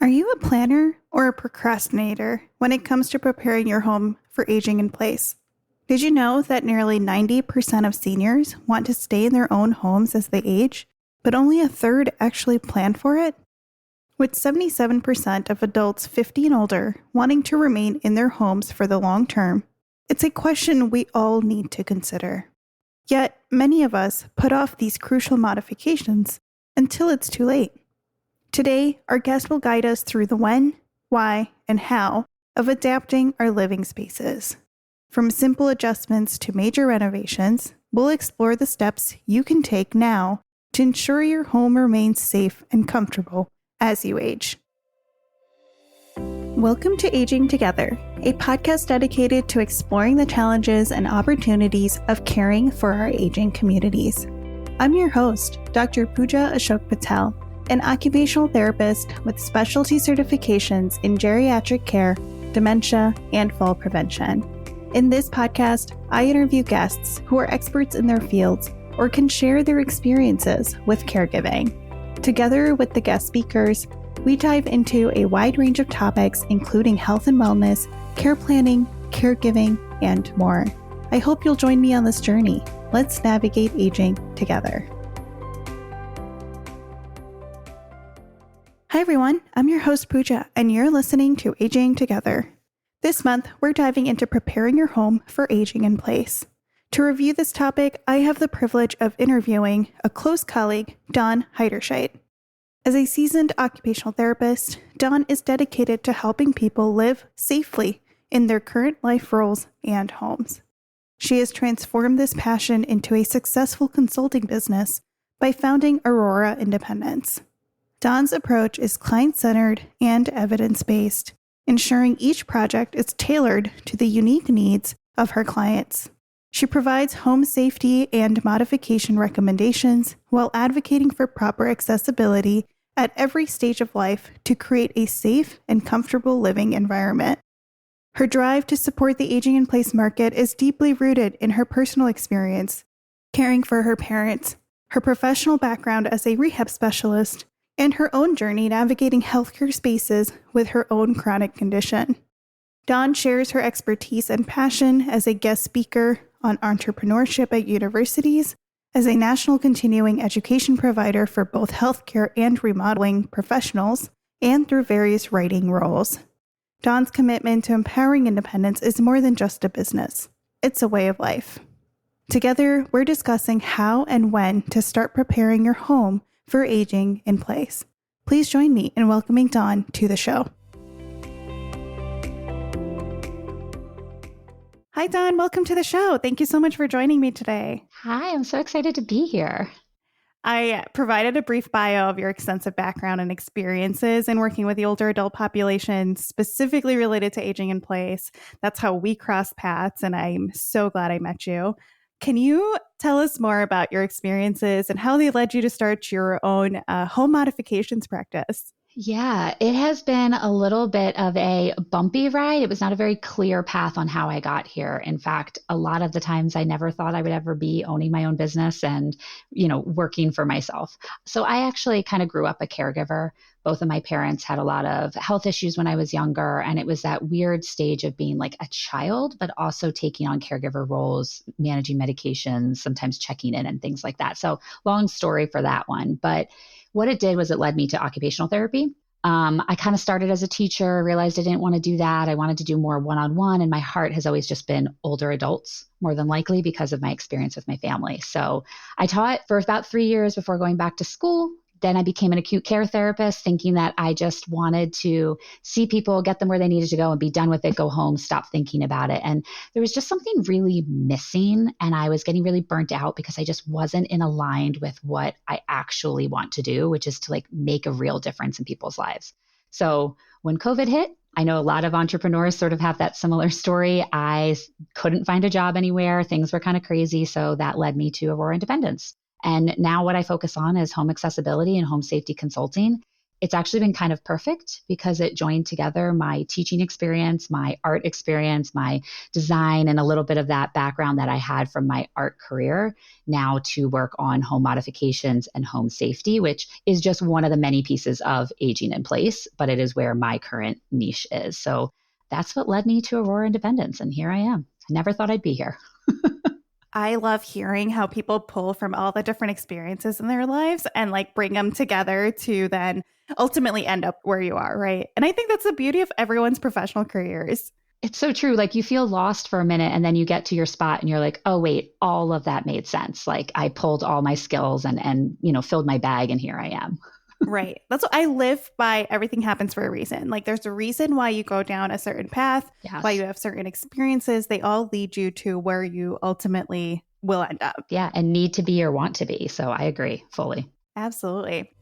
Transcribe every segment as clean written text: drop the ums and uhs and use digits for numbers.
Are you a planner or a procrastinator when it comes to preparing your home for aging in place? Did you know that nearly 90% of seniors want to stay in their own homes as they age, but only a third actually plan for it? With 77% of adults 50 and older wanting to remain in their homes for the long term, it's a question we all need to consider. Yet, many of us put off these crucial modifications until it's too late. Today, our guest will guide us through the when, why, and how of adapting our living spaces. From simple adjustments to major renovations, we'll explore the steps you can take now to ensure your home remains safe and comfortable as you age. Welcome to Aging Together, a podcast dedicated to exploring the challenges and opportunities of caring for our aging communities. I'm your host, Dr. Pooja Ashok Patel, an occupational therapist with specialty certifications in geriatric care, dementia, and fall prevention. In this podcast, I interview guests who are experts in their fields or can share their experiences with caregiving. Together with the guest speakers, we dive into a wide range of topics including health and wellness, care planning, caregiving, and more. I hope you'll join me on this journey. Let's navigate aging together. Hi everyone, I'm your host Pooja, and you're listening to Aging Together. This month, we're diving into preparing your home for aging in place. To review this topic, I have the privilege of interviewing a close colleague, Dawn Heiderscheidt. As a seasoned occupational therapist, Dawn is dedicated to helping people live safely in their current life roles and homes. She has transformed this passion into a successful consulting business by founding Aurora Independence. Dawn's approach is client-centered and evidence-based, ensuring each project is tailored to the unique needs of her clients. She provides home safety and modification recommendations while advocating for proper accessibility at every stage of life to create a safe and comfortable living environment. Her drive to support the aging-in-place market is deeply rooted in her personal experience, caring for her parents, her professional background as a rehab specialist, and her own journey navigating healthcare spaces with her own chronic condition. Dawn shares her expertise and passion as a guest speaker on entrepreneurship at universities, as a national continuing education provider for both healthcare and remodeling professionals, and through various writing roles. Dawn's commitment to empowering independence is more than just a business. It's a way of life. Together, we're discussing how and when to start preparing your home for aging in place. Please join me in welcoming Dawn to the show. Hi, Dawn. Welcome to the show. Thank you so much for joining me today. Hi, I'm so excited to be here. I provided a brief bio of your extensive background and experiences in working with the older adult population, specifically related to aging in place. That's how we crossed paths, and I'm so glad I met you. Can you tell us more about your experiences and how they led you to start your own home modifications practice? Yeah, it has been a little bit of a bumpy ride. It was not a very clear path on how I got here. In fact, a lot of the times I never thought I would ever be owning my own business and, working for myself. So I actually kind of grew up a caregiver. Both of my parents had a lot of health issues when I was younger, and it was that weird stage of being like a child, but also taking on caregiver roles, managing medications, sometimes checking in and things like that. So long story for that one. But what it did was it led me to occupational therapy. I kind of started as a teacher, realized I didn't want to do that. I wanted to do more one-on-one, and my heart has always just been older adults, more than likely because of my experience with my family. So I taught for about 3 years before going back to school. Then I became an acute care therapist, thinking that I just wanted to see people, get them where they needed to go and be done with it, go home, stop thinking about it. And there was just something really missing. And I was getting really burnt out because I just wasn't in aligned with what I actually want to do, which is to make a real difference in people's lives. So when COVID hit, I know a lot of entrepreneurs sort of have that similar story. I couldn't find a job anywhere. Things were kind of crazy. So that led me to Aurora Independence. And now what I focus on is home accessibility and home safety consulting. it's actually been kind of perfect because it joined together my teaching experience, my art experience, my design, and a little bit of that background that I had from my art career now to work on home modifications and home safety, which is just one of the many pieces of aging in place, but it is where my current niche is. So that's what led me to Aurora Independence. And here I am. I never thought I'd be here. I love hearing how people pull from all the different experiences in their lives and like bring them together to then ultimately end up where you are, right? And I think that's the beauty of everyone's professional careers. It's so true. Like you feel lost for a minute and then you get to your spot and you're like, oh, wait, all of that made sense. Like I pulled all my skills and filled my bag and here I am. Right. That's what I live by. Everything happens for a reason. Like there's a reason why you go down a certain path, Yes. why you have certain experiences. They all lead you to where you ultimately will end up. Yeah. And need to be or want to be. So I agree fully. Absolutely.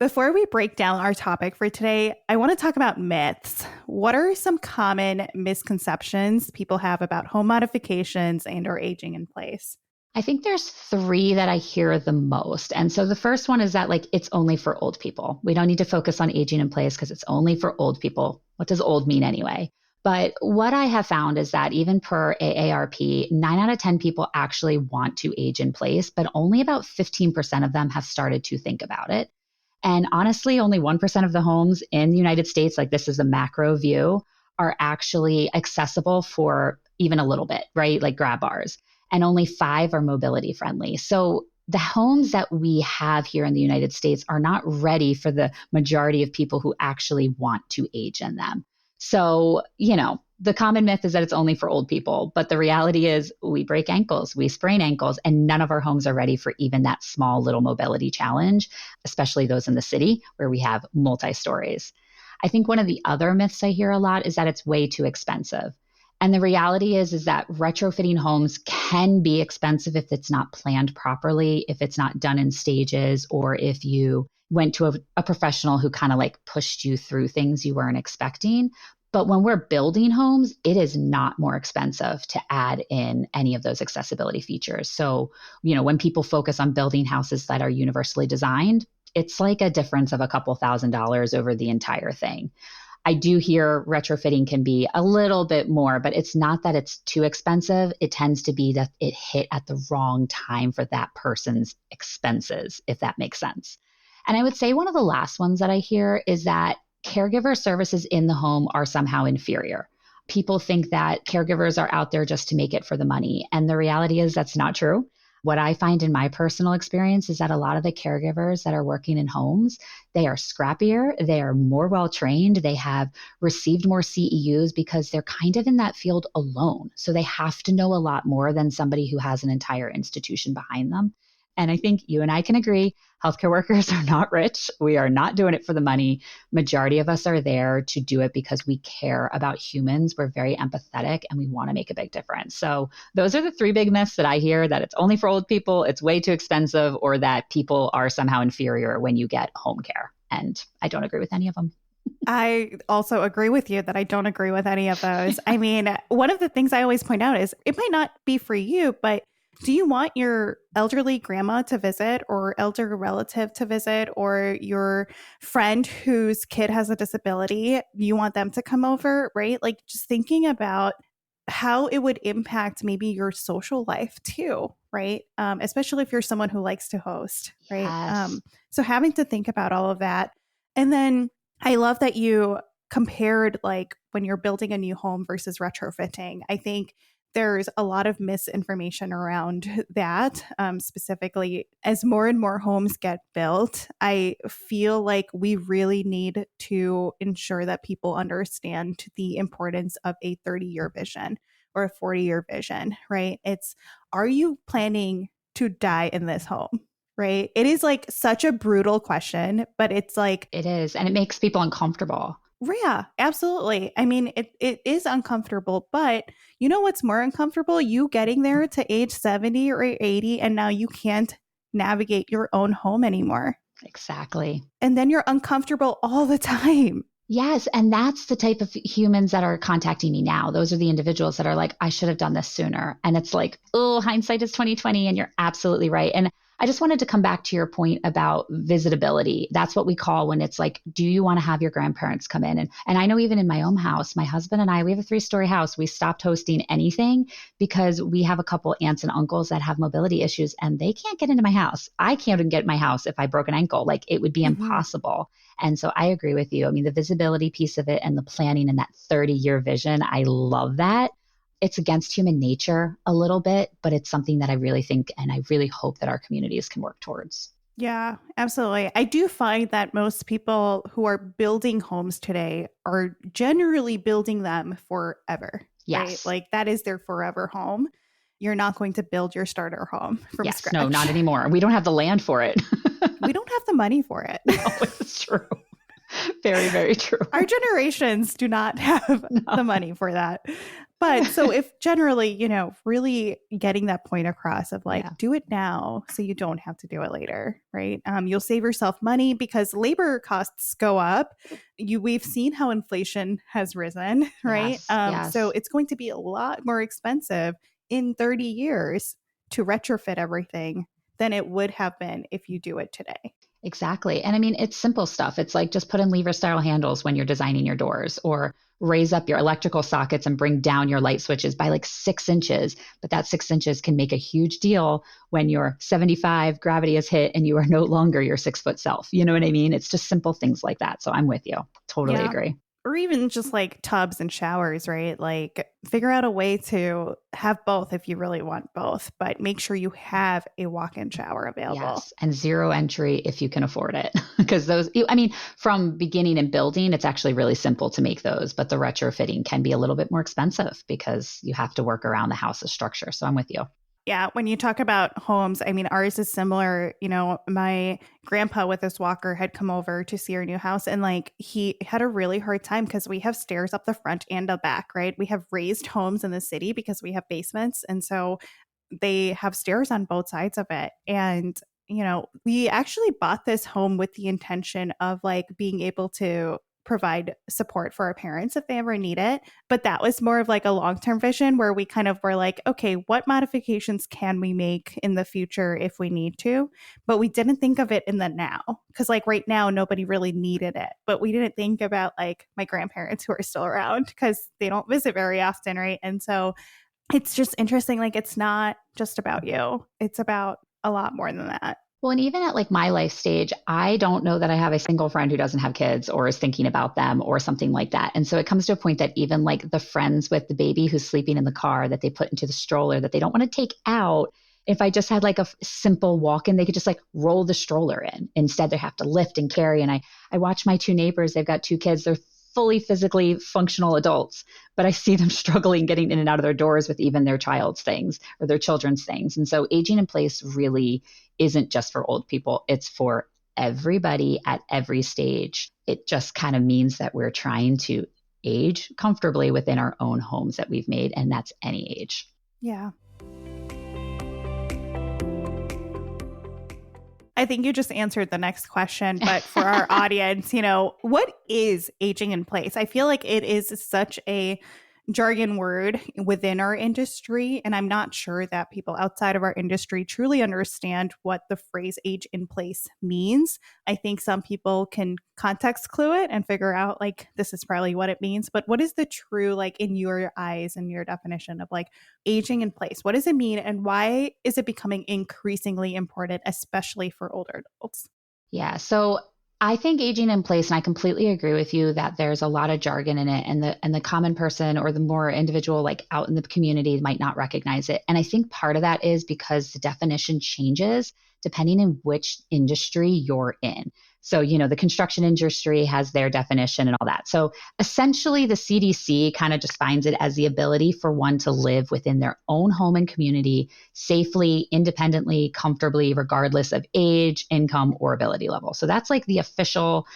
Before we break down our topic for today, I want to talk about myths. What are some common misconceptions people have about home modifications and or aging in place? I think there's three that I hear the most. And so the first one is that like, it's only for old people. We don't need to focus on aging in place because it's only for old people. What does old mean anyway? But what I have found is that even per AARP, 9 out of 10 people actually want to age in place, but only about 15% of them have started to think about it. And honestly, only 1% of the homes in the United States, like this is a macro view, are actually accessible for even a little bit, right? Like grab bars. And only 5 are mobility friendly. So the homes that we have here in the United States are not ready for the majority of people who actually want to age in them. So, the common myth is that it's only for old people, but the reality is we break ankles, we sprain ankles, and none of our homes are ready for even that small little mobility challenge, especially those in the city where we have multi-stories. I think one of the other myths I hear a lot is that it's way too expensive. And the reality is that retrofitting homes can be expensive if it's not planned properly, if it's not done in stages, or if you went to a professional who kind of like pushed you through things you weren't expecting. But when we're building homes, it is not more expensive to add in any of those accessibility features. So, when people focus on building houses that are universally designed, it's like a difference of a couple $1,000s over the entire thing. I do hear retrofitting can be a little bit more, but it's not that it's too expensive. It tends to be that it hit at the wrong time for that person's expenses, if that makes sense. And I would say one of the last ones that I hear is that caregiver services in the home are somehow inferior. People think that caregivers are out there just to make it for the money. And the reality is that's not true. What I find in my personal experience is that a lot of the caregivers that are working in homes, they are scrappier, they are more well-trained, they have received more CEUs because they're kind of in that field alone. So they have to know a lot more than somebody who has an entire institution behind them. And I think you and I can agree, healthcare workers are not rich. We are not doing it for the money. Majority of us are there to do it because we care about humans. We're very empathetic and we want to make a big difference. So those are the 3 big myths that I hear, that it's only for old people, it's way too expensive, or that people are somehow inferior when you get home care. And I don't agree with any of them. I also agree with you that I don't agree with any of those. I mean, one of the things I always point out is it might not be for you, but do you want your elderly grandma to visit, or elder relative to visit, or your friend whose kid has a disability? You want them to come over, right? Like just thinking about how it would impact maybe your social life too, right? Especially if you're someone who likes to host, right? Yes. So having to think about all of that. And then I love that you compared like when you're building a new home versus retrofitting. I think there's a lot of misinformation around that. Specifically, as more and more homes get built, I feel like we really need to ensure that people understand the importance of a 30-year vision or a 40-year vision, right? It's, are you planning to die in this home? Right? It is like such a brutal question, but it's like, It is. And it makes people uncomfortable. yeah, absolutely. I mean, it is uncomfortable, but you know what's more uncomfortable? You getting there to age 70 or 80, and now you can't navigate your own home anymore. Exactly. And then you're uncomfortable all the time. Yes. And that's the type of humans that are contacting me now. Those are the individuals that are like, I should have done this sooner. And it's like, oh, hindsight is 2020. And you're absolutely right. And I just wanted to come back to your point about visitability. That's what we call when it's like, do you want to have your grandparents come in? And I know even in my own house, my husband and I, we have a 3-story house. We stopped hosting anything because we have a couple aunts and uncles that have mobility issues and they can't get into my house. I can't even get in my house if I broke an ankle. Like it would be impossible. And so I agree with you. I mean, the visibility piece of it and the planning and that 30-year vision, I love that. It's against human nature a little bit, but it's something that I really think and I really hope that our communities can work towards. Yeah, absolutely. I do find that most people who are building homes today are generally building them forever. Yes. Right? Like that is their forever home. You're not going to build your starter home from scratch. No, not anymore. We don't have the land for it. We don't have the money for it. No, it's true. Very, very true. Our generations do not have the money for that. But so if generally, really getting that point across of like, do it now so you don't have to do it later, right? You'll save yourself money because labor costs go up. We've seen how inflation has risen, right? Yes. So it's going to be a lot more expensive in 30 years to retrofit everything than it would have been if you do it today. Exactly. And I mean, it's simple stuff. It's like just put in lever style handles when you're designing your doors or raise up your electrical sockets and bring down your light switches by like 6 inches. But that 6 inches can make a huge deal when you're 75, gravity is hit and you are no longer your 6-foot self. You know what I mean? It's just simple things like that. So I'm with you. Totally agree. Or even just like tubs and showers, right? Like figure out a way to have both if you really want both, but make sure you have a walk-in shower available. Yes, and 0 entry if you can afford it. Because those, from beginning and building, it's actually really simple to make those, but the retrofitting can be a little bit more expensive because you have to work around the house's structure. So I'm with you. Yeah, when you talk about homes, I mean, ours is similar. My grandpa with his walker had come over to see our new house and like he had a really hard time because we have stairs up the front and the back, right? We have raised homes in the city because we have basements. And so they have stairs on both sides of it. And, we actually bought this home with the intention of like being able to provide support for our parents if they ever need it. But that was more of like a long-term vision where we kind of were like, okay, what modifications can we make in the future if we need to? But we didn't think of it in the now because like right now, nobody really needed it. But we didn't think about like my grandparents who are still around because they don't visit very often, right? And so it's just interesting. Like it's not just about you. It's about a lot more than that. Well, and even at like my life stage, I don't know that I have a single friend who doesn't have kids or is thinking about them or something like that. And so it comes to a point that even like the friends with the baby who's sleeping in the car that they put into the stroller that they don't want to take out, if I just had like a simple walk-in, they could just like roll the stroller in. Instead, they have to lift and carry. And I watch my 2 neighbors, they've got 2 kids. They're fully physically functional adults, but I see them struggling getting in and out of their doors with even their child's things or their children's things. And so aging in place really isn't just for old people. It's for everybody at every stage. It just kind of means that we're trying to age comfortably within our own homes that we've made, and that's any age. Yeah. I think you just answered the next question, but for our audience, what is aging in place? I feel like it is such a jargon word within our industry, and I'm not sure that people outside of our industry truly understand what the phrase age in place means. I think some people can context clue it and figure out like this is probably what it means, but what is the true, like in your eyes and your definition of like aging in place? What does it mean and why is it becoming increasingly important, especially for older adults? Yeah, so I think aging in place, and I completely agree with you that there's a lot of jargon in it, and the common person or the more individual like out in the community might not recognize it. And I think part of that is because the definition changes depending on which industry you're in. So, the construction industry has their definition and all that. So essentially the CDC kind of defines it as the ability for one to live within their own home and community safely, independently, comfortably, regardless of age, income, or ability level. So that's like the official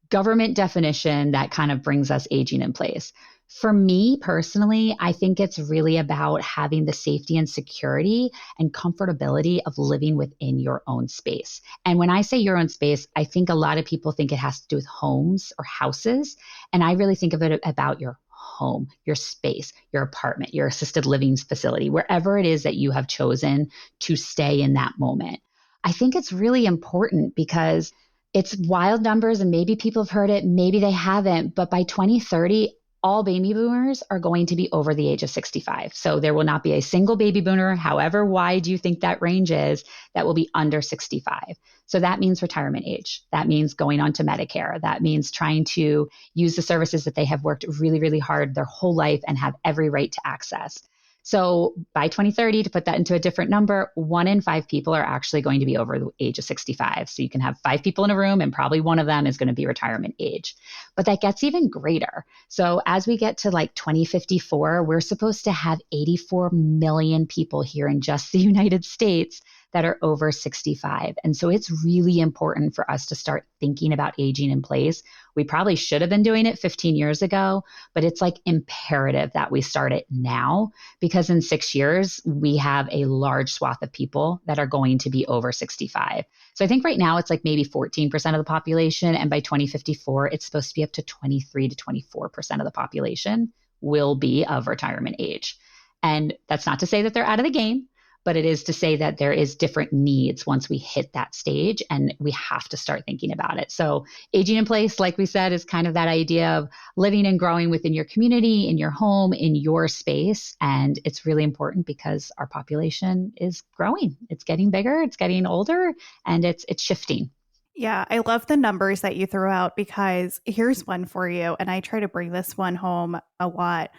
government definition that kind of brings us aging in place. For me personally, I think it's really about having the safety and security and comfortability of living within your own space. And when I say your own space, I think a lot of people think it has to do with homes or houses. And I really think of it about your home, your space, your apartment, your assisted living facility, wherever it is that you have chosen to stay in that moment. I think it's really important because it's wild numbers and maybe people have heard it, maybe they haven't, but by 2030, all baby boomers are going to be over the age of 65. So there will not be a single baby boomer, however wide you think that range is, that will be under 65. So that means retirement age. That means going on to Medicare. That means trying to use the services that they have worked really, really hard their whole life and have every right to access. So by 2030, to put that into a different number, 1 in 5 people are actually going to be over the age of 65. So you can have 5 people in a room and probably one of them is going to be retirement age. But that gets even greater. So as we get to like 2054, we're supposed to have 84 million people here in just the United States that are over 65. And so it's really important for us to start thinking about aging in place. We probably should have been doing it 15 years ago, but it's like imperative that we start it now because in 6 years, we have a large swath of people that are going to be over 65. So I think right now it's like maybe 14% of the population. And by 2054, it's supposed to be up to 23 to 24% of the population will be of retirement age. And that's not to say that they're out of the game, but it is to say that there is different needs once we hit that stage and we have to start thinking about it. So aging in place, like we said, is kind of that idea of living and growing within your community, in your home, in your space. And it's really important because our population is growing. It's getting bigger, it's getting older, and it's shifting. Yeah, I love the numbers that you threw out because here's one for you. And I try to bring this one home a lot.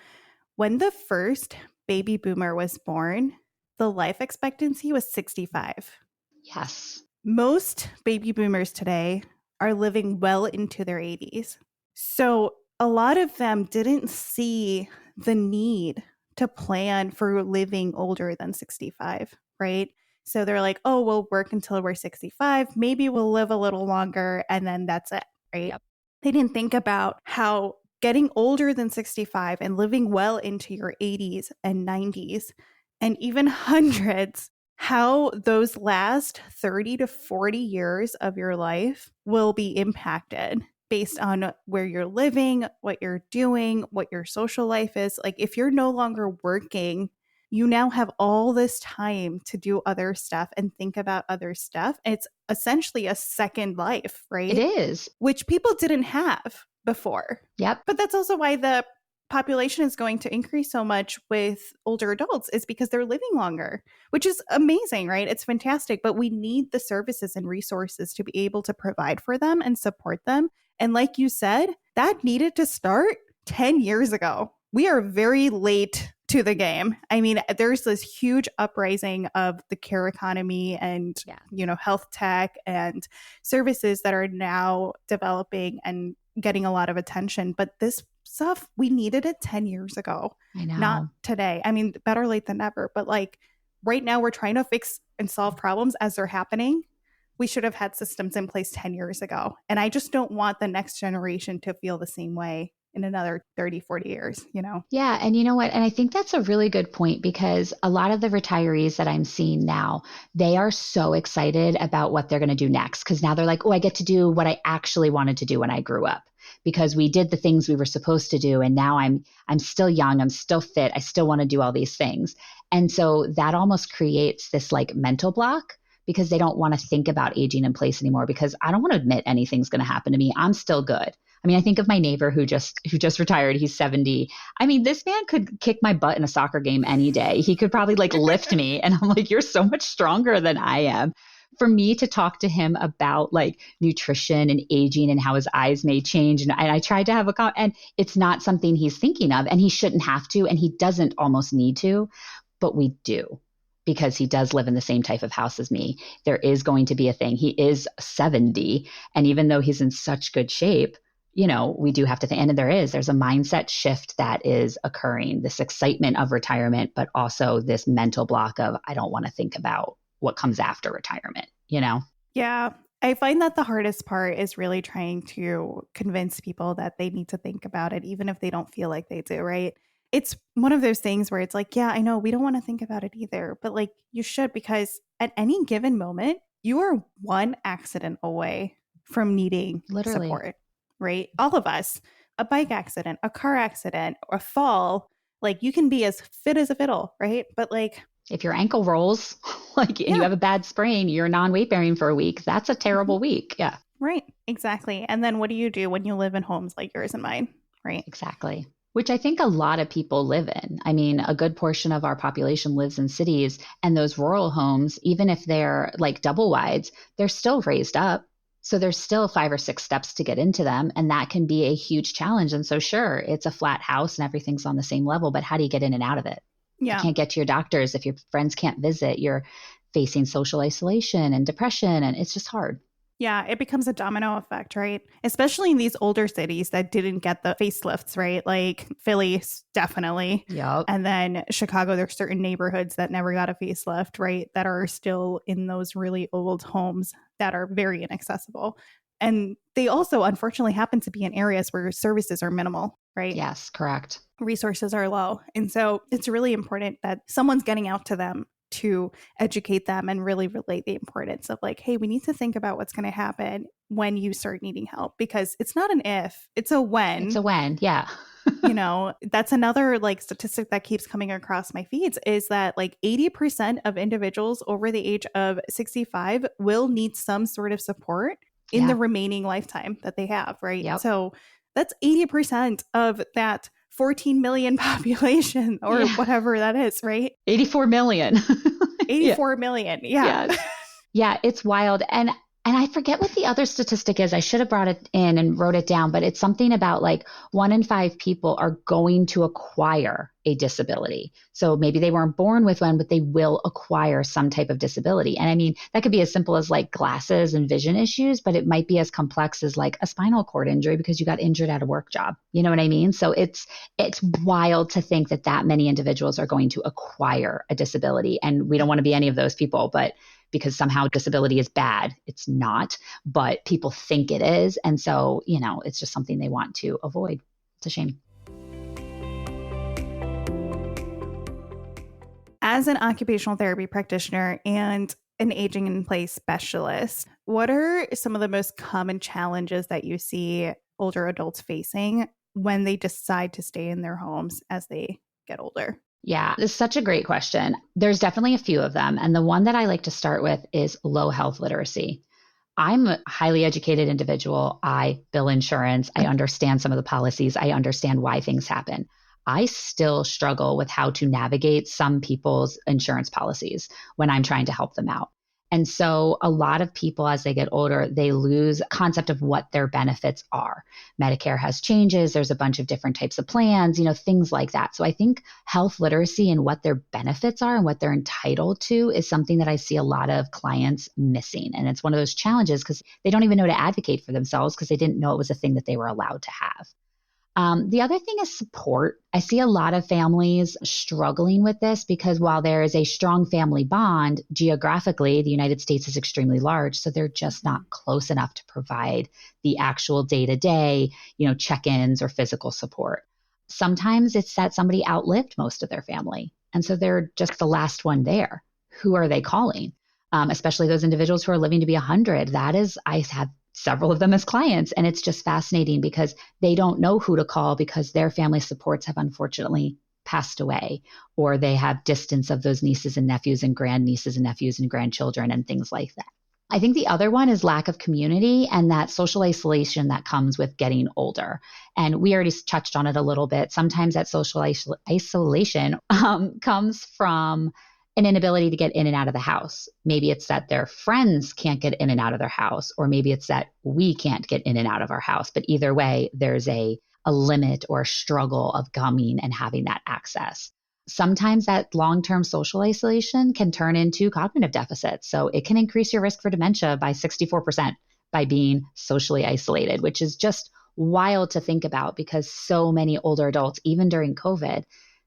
When the first baby boomer was born, the life expectancy was 65. Yes. Most baby boomers today are living well into their 80s. So a lot of them didn't see the need to plan for living older than 65, right? So they're like, oh, we'll work until we're 65. Maybe we'll live a little longer and then that's it, right? Yep. They didn't think about how getting older than 65 and living well into your 80s and 90s and even hundreds, how those last 30 to 40 years of your life will be impacted based on where you're living, what you're doing, what your social life is. Like if you're no longer working, you now have all this time to do other stuff and think about other stuff. It's essentially a second life, right? It is. Which people didn't have before. Yep. But that's also why the population is going to increase so much with older adults is because they're living longer, which is amazing, right? It's fantastic, but we need the services and resources to be able to provide for them and support them. And like you said, that needed to start 10 years ago. We are very late to the game. I mean, there's this huge uprising of the care economy and, health tech and services that are now developing and getting a lot of attention. But this stuff, we needed it 10 years ago. I know. Not today. I mean, better late than never. But like right now, we're trying to fix and solve problems as they're happening. We should have had systems in place 10 years ago. And I just don't want the next generation to feel the same way in another 30, 40 years, Yeah. And you know what? And I think that's a really good point because a lot of the retirees that I'm seeing now, they are so excited about what they're going to do next. Because now they're like, oh, I get to do what I actually wanted to do when I grew up because we did the things we were supposed to do. And now I'm still young. I'm still fit. I still want to do all these things. And so that almost creates this like mental block because they don't want to think about aging in place anymore because I don't want to admit anything's going to happen to me. I'm still good. I mean, I think of my neighbor who just retired. He's 70. I mean, this man could kick my butt in a soccer game any day. He could probably like lift me. And I'm like, you're so much stronger than I am. For me to talk to him about like nutrition and aging and how his eyes may change. And I tried to have and it's not something he's thinking of and he shouldn't have to. And he doesn't almost need to, but we do. Because he does live in the same type of house as me. There is going to be a thing. He is 70. And even though he's in such good shape, we do have to think, and there's a mindset shift that is occurring, this excitement of retirement, but also this mental block of, I don't want to think about what comes after retirement, Yeah. I find that the hardest part is really trying to convince people that they need to think about it, even if they don't feel like they do, right? It's one of those things where it's like, yeah, I know we don't want to think about it either, but like you should, because at any given moment, you are one accident away from needing Literally. Support, right? All of us, a bike accident, a car accident, or a fall, like you can be as fit as a fiddle, right? But like If your ankle rolls, like, and you Yeah. have a bad sprain, you're non-weight bearing for a week. That's a Mhm. terrible week. Yeah, Right. Exactly. And then what do you do when you live in homes like yours and mine? Right. exactly. Which I think a lot of people live in. I mean, a good portion of our population lives in cities, and those rural homes, even if they're like double wides, they're still raised up. So there's still 5 or 6 steps to get into them. And that can be a huge challenge. And so, sure, it's a flat house and everything's on the same level, but how do you get in and out of it? If you Yeah. can't get to your doctors, if your friends can't visit, you're facing social isolation and depression, and it's just hard. Yeah, it becomes a domino effect, right? Especially in these older cities that didn't get the facelifts, right? Like Philly, definitely. Yep. And then Chicago, there's certain neighborhoods that never got a facelift, right? That are still in those really old homes that are very inaccessible. And they also, unfortunately, happen to be in areas where services are minimal, right? Yes, correct. Resources are low. And so it's really important that someone's getting out to them to educate them and really relate the importance of like, hey, we need to think about what's going to happen when you start needing help, because it's not an if, it's a It's when. a when. Yeah. That's another like statistic that keeps coming across my feeds is that like 80% of individuals over the age of 65 will need some sort of support in the Yeah. remaining lifetime that they have, right? Yep. So that's 80% of that 14 million population or Yeah. whatever that is, right? 84 million. Yeah. 84 million. Yeah. Yeah. Yeah, it's wild. And I forget what the other statistic is. I should have brought it in and wrote it down, but it's something about like 1 in 5 people are going to acquire a disability. So maybe they weren't born with one, but they will acquire some type of disability. And I mean, that could be as simple as like glasses and vision issues, but it might be as complex as like a spinal cord injury because you got injured at a work job. You know what I mean? So it's wild to think that that many individuals are going to acquire a disability. And we don't want to be any of those people, but because somehow disability is bad. It's not, but people think it is. And so, it's just something they want to avoid. It's a shame. As an occupational therapy practitioner and an aging in place specialist, what are some of the most common challenges that you see older adults facing when they decide to stay in their homes as they get older? Yeah, this is such a great question. There's definitely a few of them. And the one that I like to start with is low health literacy. I'm a highly educated individual. I bill insurance. I understand some of the policies. I understand why things happen. I still struggle with how to navigate some people's insurance policies when I'm trying to help them out. And so a lot of people, as they get older, they lose concept of what their benefits are. Medicare has changes. There's a bunch of different types of plans, things like that. So I think health literacy and what their benefits are and what they're entitled to is something that I see a lot of clients missing. And it's one of those challenges because they don't even know to advocate for themselves because they didn't know it was a thing that they were allowed to have. The other thing is support. I see a lot of families struggling with this because while there is a strong family bond, geographically, the United States is extremely large. So they're just not close enough to provide the actual day-to-day, check-ins or physical support. Sometimes it's that somebody outlived most of their family. And so they're just the last one there. Who are they calling? Especially those individuals who are living to be 100. I have several of them as clients. And it's just fascinating because they don't know who to call because their family supports have unfortunately passed away, or they have distance of those nieces and nephews and grandnieces and nephews and grandchildren and things like that. I think the other one is lack of community and that social isolation that comes with getting older. And we already touched on it a little bit. Sometimes that social isolation comes from an inability to get in and out of the house. Maybe it's that their friends can't get in and out of their house, or maybe it's that we can't get in and out of our house. But either way, there's a limit or a struggle of coming and having that access. Sometimes that long-term social isolation can turn into cognitive deficits. So it can increase your risk for dementia by 64% by being socially isolated, which is just wild to think about because so many older adults, even during COVID,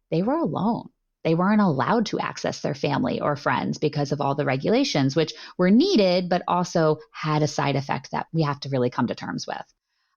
they were alone. They weren't allowed to access their family or friends because of all the regulations, which were needed, but also had a side effect that we have to really come to terms with.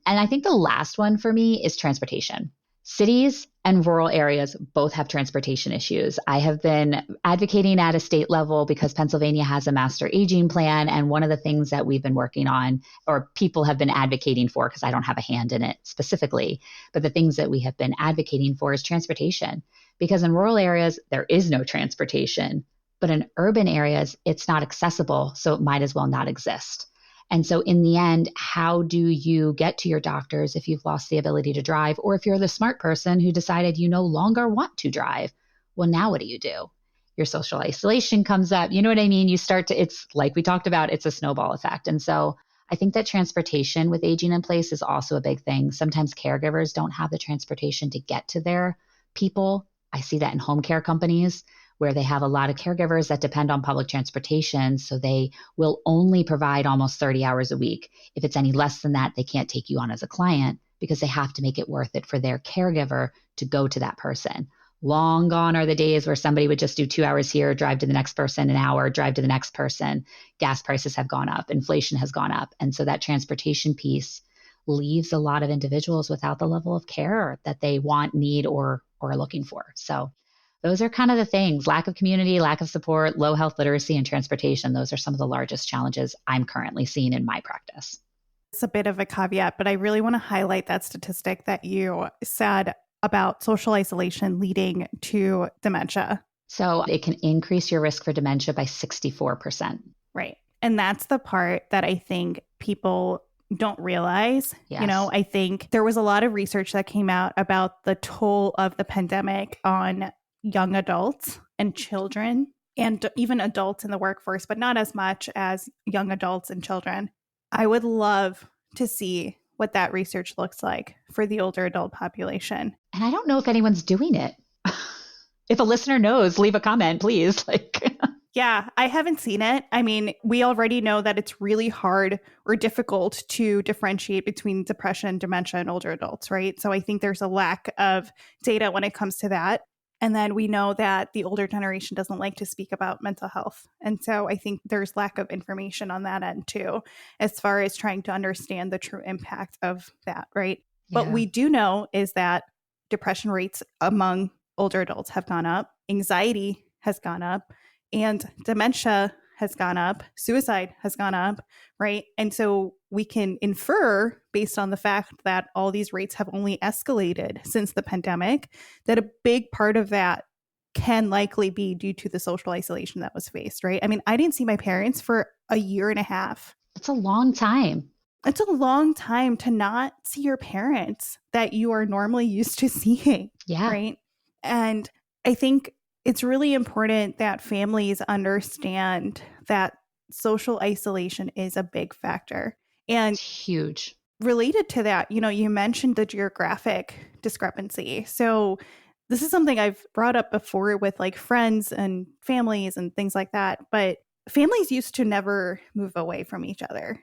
And I think the last one for me is transportation. Cities and rural areas both have transportation issues. I have been advocating at a state level because Pennsylvania has a master aging plan. And one of the things that we've been working on, or people have been advocating for, because I don't have a hand in it specifically, but the things that we have been advocating for is transportation. Because in rural areas, there is no transportation. But in urban areas, it's not accessible, so it might as well not exist. And so in the end, how do you get to your doctors if you've lost the ability to drive, or if you're the smart person who decided you no longer want to drive? Well, now what do? Your social isolation comes up. You know what I mean? You start to, it's like we talked about, it's a snowball effect. And so I think that transportation with aging in place is also a big thing. Sometimes caregivers don't have the transportation to get to their people. I see that in home care companies where they have a lot of caregivers that depend on public transportation. So they will only provide almost 30 hours a week. If it's any less than that, they can't take you on as a client because they have to make it worth it for their caregiver to go to that person. Long gone are the days where somebody would just do 2 hours here, drive to the next person an hour, drive to the next person. Gas prices have gone up, inflation has gone up. And so that transportation piece leaves a lot of individuals without the level of care that they want, need, or are looking for. So those are kind of the things: lack of community, lack of support, low health literacy, and transportation. Those are some of the largest challenges I'm currently seeing in my practice. It's a bit of a caveat, but I really want to highlight that statistic that you said about social isolation leading to dementia. So it can increase your risk for dementia by 64%. Right. And that's the part that I think people don't realize. Yes. You know, I think there was a lot of research that came out about the toll of the pandemic on young adults and children, and even adults in the workforce, but not as much as young adults and children. I would love to see what that research looks like for the older adult population. And I don't know if anyone's doing it. If a listener knows, leave a comment, please. Yeah, I haven't seen it. I mean, we already know that it's really hard or difficult to differentiate between depression and dementia in older adults, right? So I think there's a lack of data when it comes to that. And then we know that the older generation doesn't like to speak about mental health. And so I think there's lack of information on that end too, as far as trying to understand the true impact of that, right? Yeah. What we do know is that depression rates among older adults have gone up, anxiety has gone up, and dementia has gone up, suicide has gone up, right? And so we can infer, based on the fact that all these rates have only escalated since the pandemic, that a big part of that can likely be due to the social isolation that was faced, right? I mean, I didn't see my parents for a year and a half. It's a long time. It's a long time to not see your parents that you are normally used to seeing, right? And I think it's really important that families understand that social isolation is a big factor. And it's huge. Related to that, you know, you mentioned the geographic discrepancy. So this is something I've brought up before with like friends and families and things like that. But families used to never move away from each other.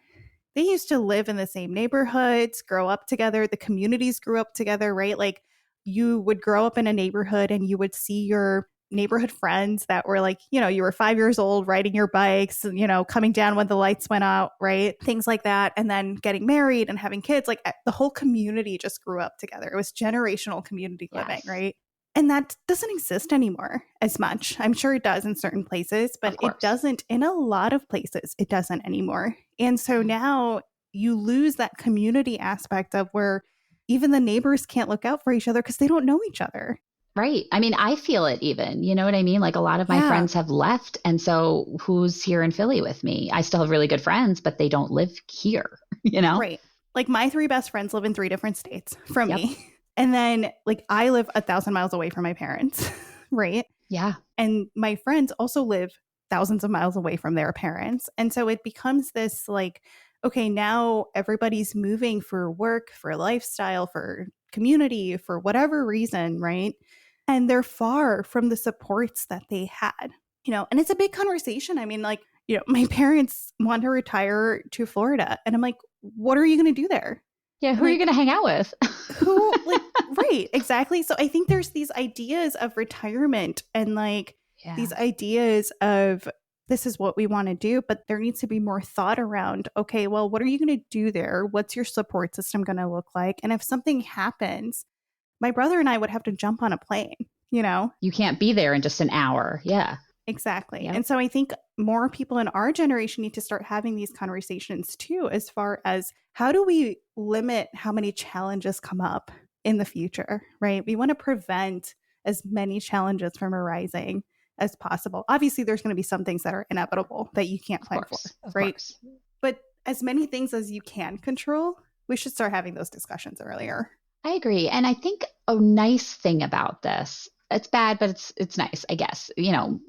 They used to live in the same neighborhoods, grow up together. The communities grew up together, right? Like you would grow up in a neighborhood and you would see your neighborhood friends that were like, you know, you were 5 years old riding your bikes, you know, coming down when the lights went out, right? Things like that. And then getting married and having kids, like the whole community just grew up together. It was generational community living, right? And that doesn't exist anymore as much. I'm sure it does in certain places, but it doesn't in a lot of places. It doesn't anymore. And so now you lose that community aspect of where even the neighbors can't look out for each other because they don't know each other. Right. I mean, I feel it even, you know what I mean? Like a lot of my friends have left. And so who's here in Philly with me? I still have really good friends, but they don't live here, you know? Right. Like my 3 best friends live in 3 different states from me. And then like I live 1,000 miles away from my parents, right? Yeah. And my friends also live thousands of miles away from their parents. And so it becomes this like, okay, now everybody's moving for work, for lifestyle, for community, for whatever reason, right? And they're far from the supports that they had, you know, and it's a big conversation. I mean, like, you know, my parents want to retire to Florida. And I'm like, what are you going to do there? Yeah. Who are you going to hang out with? Who, like, right, exactly. So I think there's these ideas of retirement and like these ideas of this is what we want to do, but there needs to be more thought around, okay, well, what are you going to do there? What's your support system going to look like? And if something happens, my brother and I would have to jump on a plane, you know? You can't be there in just an hour. Yeah. Exactly. Yep. And so I think more people in our generation need to start having these conversations too, as far as how do we limit how many challenges come up in the future, right? We want to prevent as many challenges from arising as possible. Obviously, there's going to be some things that are inevitable that you can't plan for, right? But as many things as you can control, we should start having those discussions earlier. I agree. And I think a nice thing about this, it's bad, but it's nice, I guess.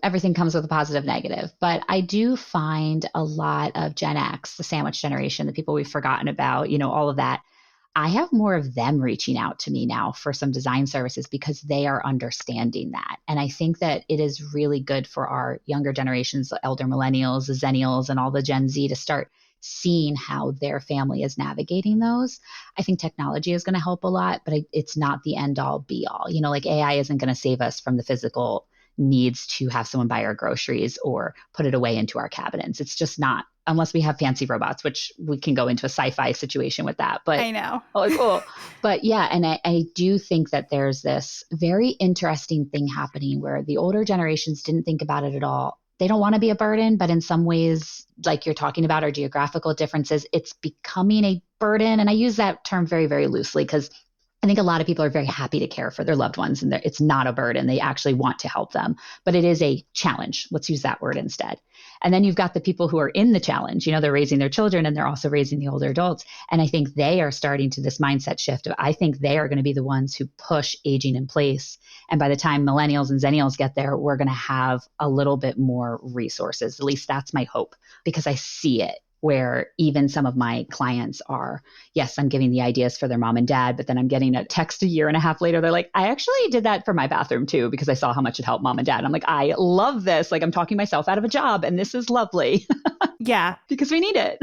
Everything comes with a positive, negative. But I do find a lot of Gen X, the sandwich generation, the people we've forgotten about, all of that. I have more of them reaching out to me now for some design services because they are understanding that. And I think that it is really good for our younger generations, the elder millennials, the Zennials, and all the Gen Z to start seeing how their family is navigating those. I think technology is going to help a lot, but it's not the end all be all. Like AI isn't going to save us from the physical needs to have someone buy our groceries or put it away into our cabinets. It's just not, unless we have fancy robots, which we can go into a sci-fi situation with that. But I know. Oh, cool. But yeah, and I do think that there's this very interesting thing happening where the older generations didn't think about it at all. They don't want to be a burden, but in some ways, like you're talking about our geographical differences, it's becoming a burden. And I use that term very, very loosely because I think a lot of people are very happy to care for their loved ones and it's not a burden. They actually want to help them, but it is a challenge. Let's use that word instead. And then you've got the people who are in the challenge, they're raising their children and they're also raising the older adults. And I think they are starting to this mindset shift of, I think they are going to be the ones who push aging in place. And by the time millennials and zennials get there, we're going to have a little bit more resources. At least that's my hope, because I see it. Where even some of my clients are, yes, I'm giving the ideas for their mom and dad, but then I'm getting a text a year and a half later. They're like, I actually did that for my bathroom too, because I saw how much it helped mom and dad. I'm like, I love this. Like I'm talking myself out of a job and this is lovely. Yeah. Because we need it.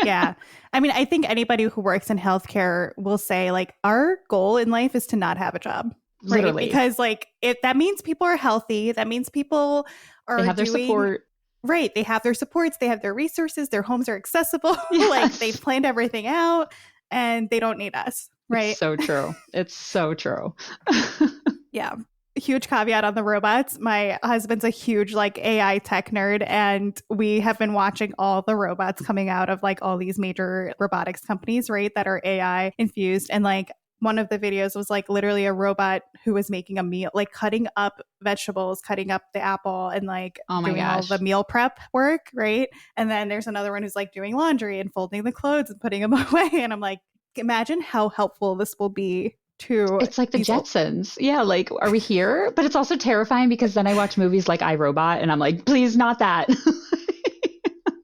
Yeah. I mean, I think anybody who works in healthcare will say like, our goal in life is to not have a job. Right? Literally. Because like that means people are healthy. That means people are they have their support. Right. They have their supports. They have their resources. Their homes are accessible. Yes. Like they've planned everything out and they don't need us. Right. It's so true. It's so true. Yeah. Huge caveat on the robots. My husband's a huge like AI tech nerd, and we have been watching all the robots coming out of like all these major robotics companies, right, that are AI infused. And like one of the videos was like literally a robot who was making a meal, like cutting up vegetables, cutting up the apple and like doing all the meal prep work. Right. And then there's another one who's like doing laundry and folding the clothes and putting them away. And I'm like, imagine how helpful this will be to. It's like the Jetsons. Yeah. Like, are we here? But it's also terrifying because then I watch movies like iRobot and I'm like, please not that.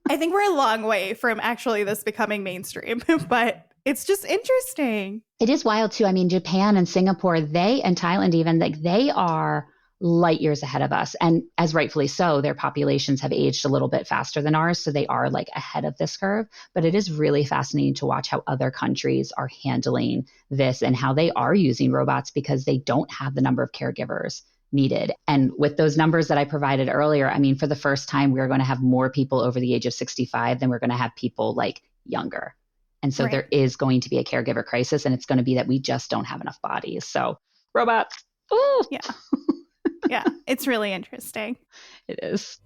I think we're a long way from actually this becoming mainstream, but it's just interesting. It is wild too. I mean, Japan and Singapore, and Thailand even, like they are light years ahead of us. And as rightfully so, their populations have aged a little bit faster than ours. So they are like ahead of this curve. But it is really fascinating to watch how other countries are handling this and how they are using robots because they don't have the number of caregivers needed. And with those numbers that I provided earlier, I mean, for the first time, we're going to have more people over the age of 65 than we're going to have people like younger. And so there is going to be a caregiver crisis, and it's going to be that we just don't have enough bodies. So robots. Ooh. Yeah. Yeah. It's really interesting. It is.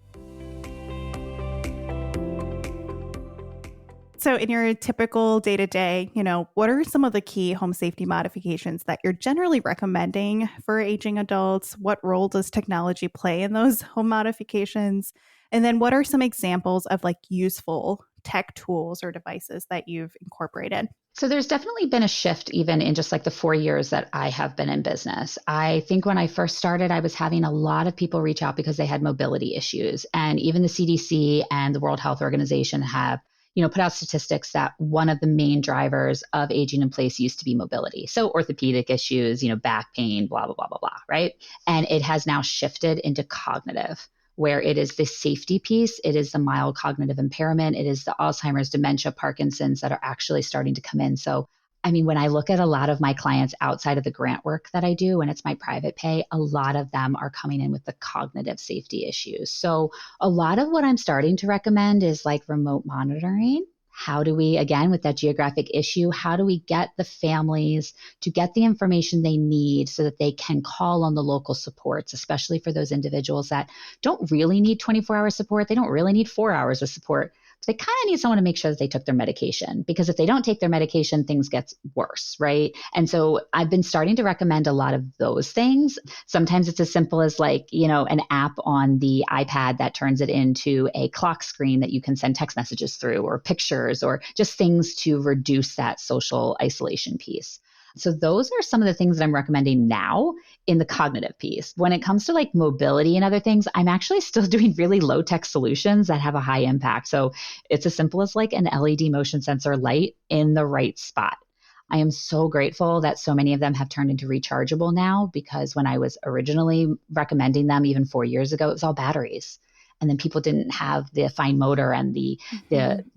So in your typical day-to-day, what are some of the key home safety modifications that you're generally recommending for aging adults? What role does technology play in those home modifications? And then what are some examples of like useful tech tools or devices that you've incorporated? So there's definitely been a shift even in just like the 4 years that I have been in business. I think when I first started, I was having a lot of people reach out because they had mobility issues. And even the CDC and the World Health Organization have put out statistics that one of the main drivers of aging in place used to be mobility. So orthopedic issues, back pain, blah, blah, blah, blah, blah, right? And it has now shifted into cognitive, where it is the safety piece, it is the mild cognitive impairment, it is the Alzheimer's, dementia, Parkinson's that are actually starting to come in. So, I mean, when I look at a lot of my clients outside of the grant work that I do, and it's my private pay, a lot of them are coming in with the cognitive safety issues. So a lot of what I'm starting to recommend is like remote monitoring. How do we, again, with that geographic issue, how do we get the families to get the information they need so that they can call on the local supports, especially for those individuals that don't really need 24-hour support. They don't really need 4 hours of support, they kind of need someone to make sure that they took their medication, because if they don't take their medication, things get worse, right? And so I've been starting to recommend a lot of those things. Sometimes it's as simple as like, an app on the iPad that turns it into a clock screen that you can send text messages through, or pictures, or just things to reduce that social isolation piece. So those are some of the things that I'm recommending now in the cognitive piece. When it comes to like mobility and other things, I'm actually still doing really low tech solutions that have a high impact. So it's as simple as like an LED motion sensor light in the right spot. I am so grateful that so many of them have turned into rechargeable now, because when I was originally recommending them even 4 years ago, it was all batteries. And then people didn't have the fine motor and the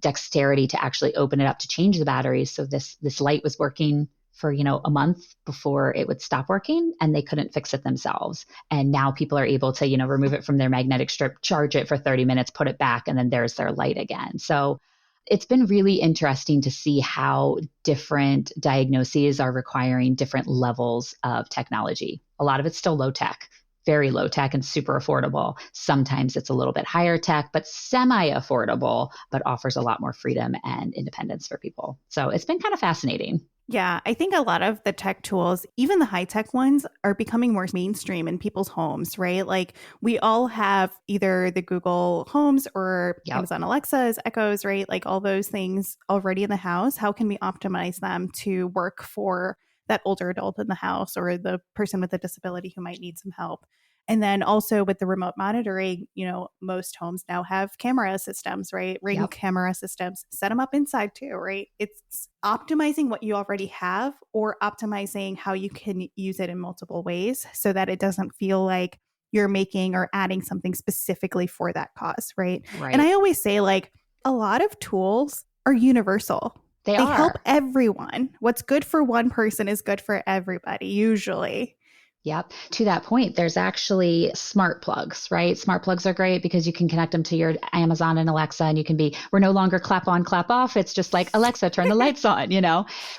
dexterity to actually open it up to change the batteries. So this light was working for, a month before it would stop working, and they couldn't fix it themselves. And now people are able to, remove it from their magnetic strip, charge it for 30 minutes, put it back, and then there's their light again. So it's been really interesting to see how different diagnoses are requiring different levels of technology. A lot of it's still low tech, very low tech and super affordable. Sometimes it's a little bit higher tech, but semi-affordable, but offers a lot more freedom and independence for people. So it's been kind of fascinating. Yeah, I think a lot of the tech tools, even the high tech ones, are becoming more mainstream in people's homes, right? Like we all have either the Google Homes or Amazon Alexas, Echoes, right? Like all those things already in the house. How can we optimize them to work for that older adult in the house or the person with a disability who might need some help? And then also with the remote monitoring, most homes now have camera systems, right? Ring camera systems, set them up inside too, right? It's optimizing what you already have or optimizing how you can use it in multiple ways so that it doesn't feel like you're making or adding something specifically for that cause, right? And I always say like a lot of tools are universal. They help everyone. What's good for one person is good for everybody, usually. Yep. To that point, there's actually smart plugs, right? Smart plugs are great because you can connect them to your Amazon and Alexa, and we're no longer clap on, clap off. It's just like, Alexa, turn the lights on,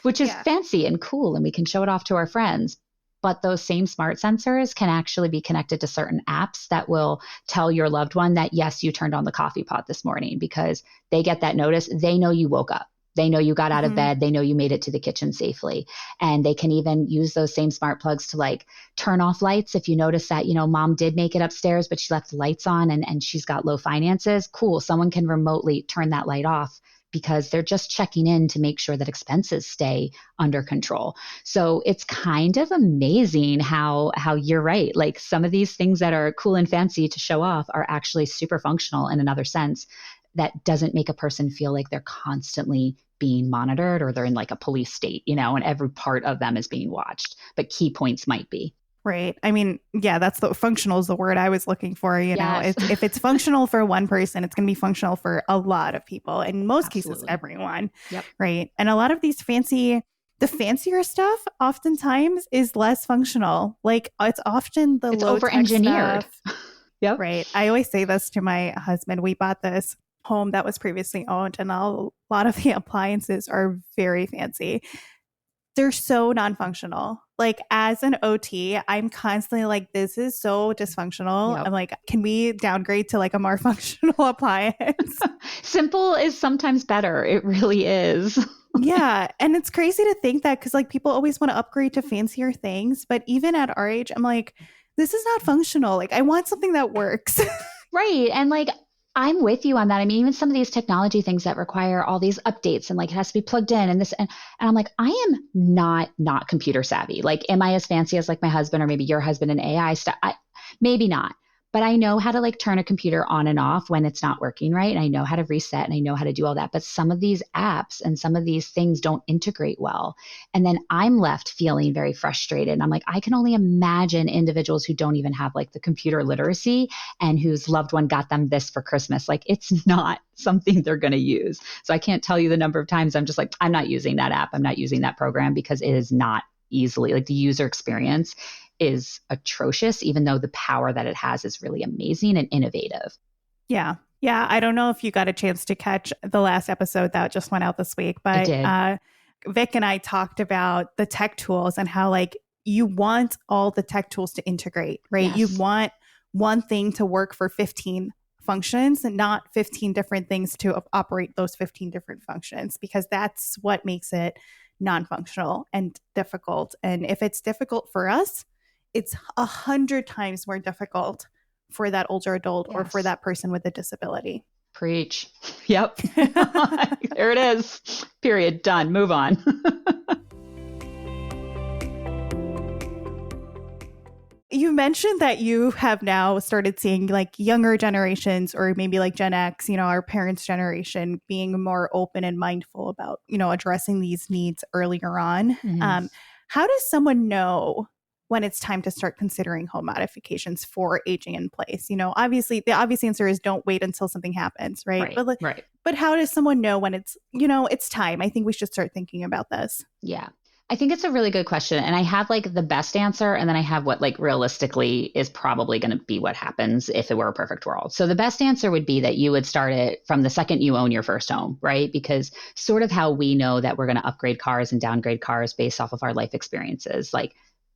which is fancy and cool. And we can show it off to our friends. But those same smart sensors can actually be connected to certain apps that will tell your loved one that, yes, you turned on the coffee pot this morning, because they get that notice. They know you woke up. They know you got out of bed. They know you made it to the kitchen safely. And they can even use those same smart plugs to like turn off lights. If you notice that, mom did make it upstairs, but she left the lights on and she's got low finances. Cool. Someone can remotely turn that light off because they're just checking in to make sure that expenses stay under control. So it's kind of amazing how you're right. Like some of these things that are cool and fancy to show off are actually super functional in another sense that doesn't make a person feel like they're constantly being monitored or they're in like a police state, and every part of them is being watched, but key points might be. Right. I mean, yeah, functional is the word I was looking for. Yes. If it's functional for one person, it's going to be functional for a lot of people. In most cases, everyone. Yep. Right. And a lot of these the fancier stuff oftentimes is less functional. Like it's often it's over-engineered. Yep. Right. I always say this to my husband. We bought this home that was previously owned, and a lot of the appliances are very fancy. They're so non-functional. Like as an OT, I'm constantly like, this is so dysfunctional. Yep. I'm like, can we downgrade to like a more functional appliance? Simple is sometimes better. It really is. Yeah. And it's crazy to think that because like people always want to upgrade to fancier things. But even at our age, I'm like, this is not functional. Like I want something that works. Right. And like, I'm with you on that. I mean, even some of these technology things that require all these updates and like it has to be plugged in and this, and I'm like, I am not computer savvy. Like, am I as fancy as like my husband or maybe your husband in AI stuff? Maybe not. But I know how to like turn a computer on and off when it's not working right. And I know how to reset and I know how to do all that. But some of these apps and some of these things don't integrate well. And then I'm left feeling very frustrated. And I'm like, I can only imagine individuals who don't even have like the computer literacy and whose loved one got them this for Christmas. Like it's not something they're going to use. So I can't tell you the number of times I'm just like, I'm not using that app. I'm not using that program because it is not easily like the user experience is atrocious, even though the power that it has is really amazing and innovative. Yeah. Yeah. I don't know if you got a chance to catch the last episode that just went out this week, but Vic and I talked about the tech tools and how like you want all the tech tools to integrate, right? Yes. You want one thing to work for 15 functions and not 15 different things to operate those 15 different functions, because that's what makes it non-functional and difficult. And if it's difficult for us, it's 100 times more difficult for that older adult or for that person with a disability. Preach. Yep. There it is. Period. Done. Move on. You mentioned that you have now started seeing like younger generations, or maybe like Gen X, our parents' generation, being more open and mindful about, addressing these needs earlier on. Mm-hmm. How does someone know when it's time to start considering home modifications for aging in place? Obviously the obvious answer is don't wait until something happens, right? But how does someone know when it's, it's time? I think we should start thinking about this. Yeah. I think it's a really good question. And I have like the best answer, and then I have what like realistically is probably going to be what happens if it were a perfect world. So the best answer would be that you would start it from the second you own your first home, right? Because sort of how we know that we're going to upgrade cars and downgrade cars based off of our life experiences, like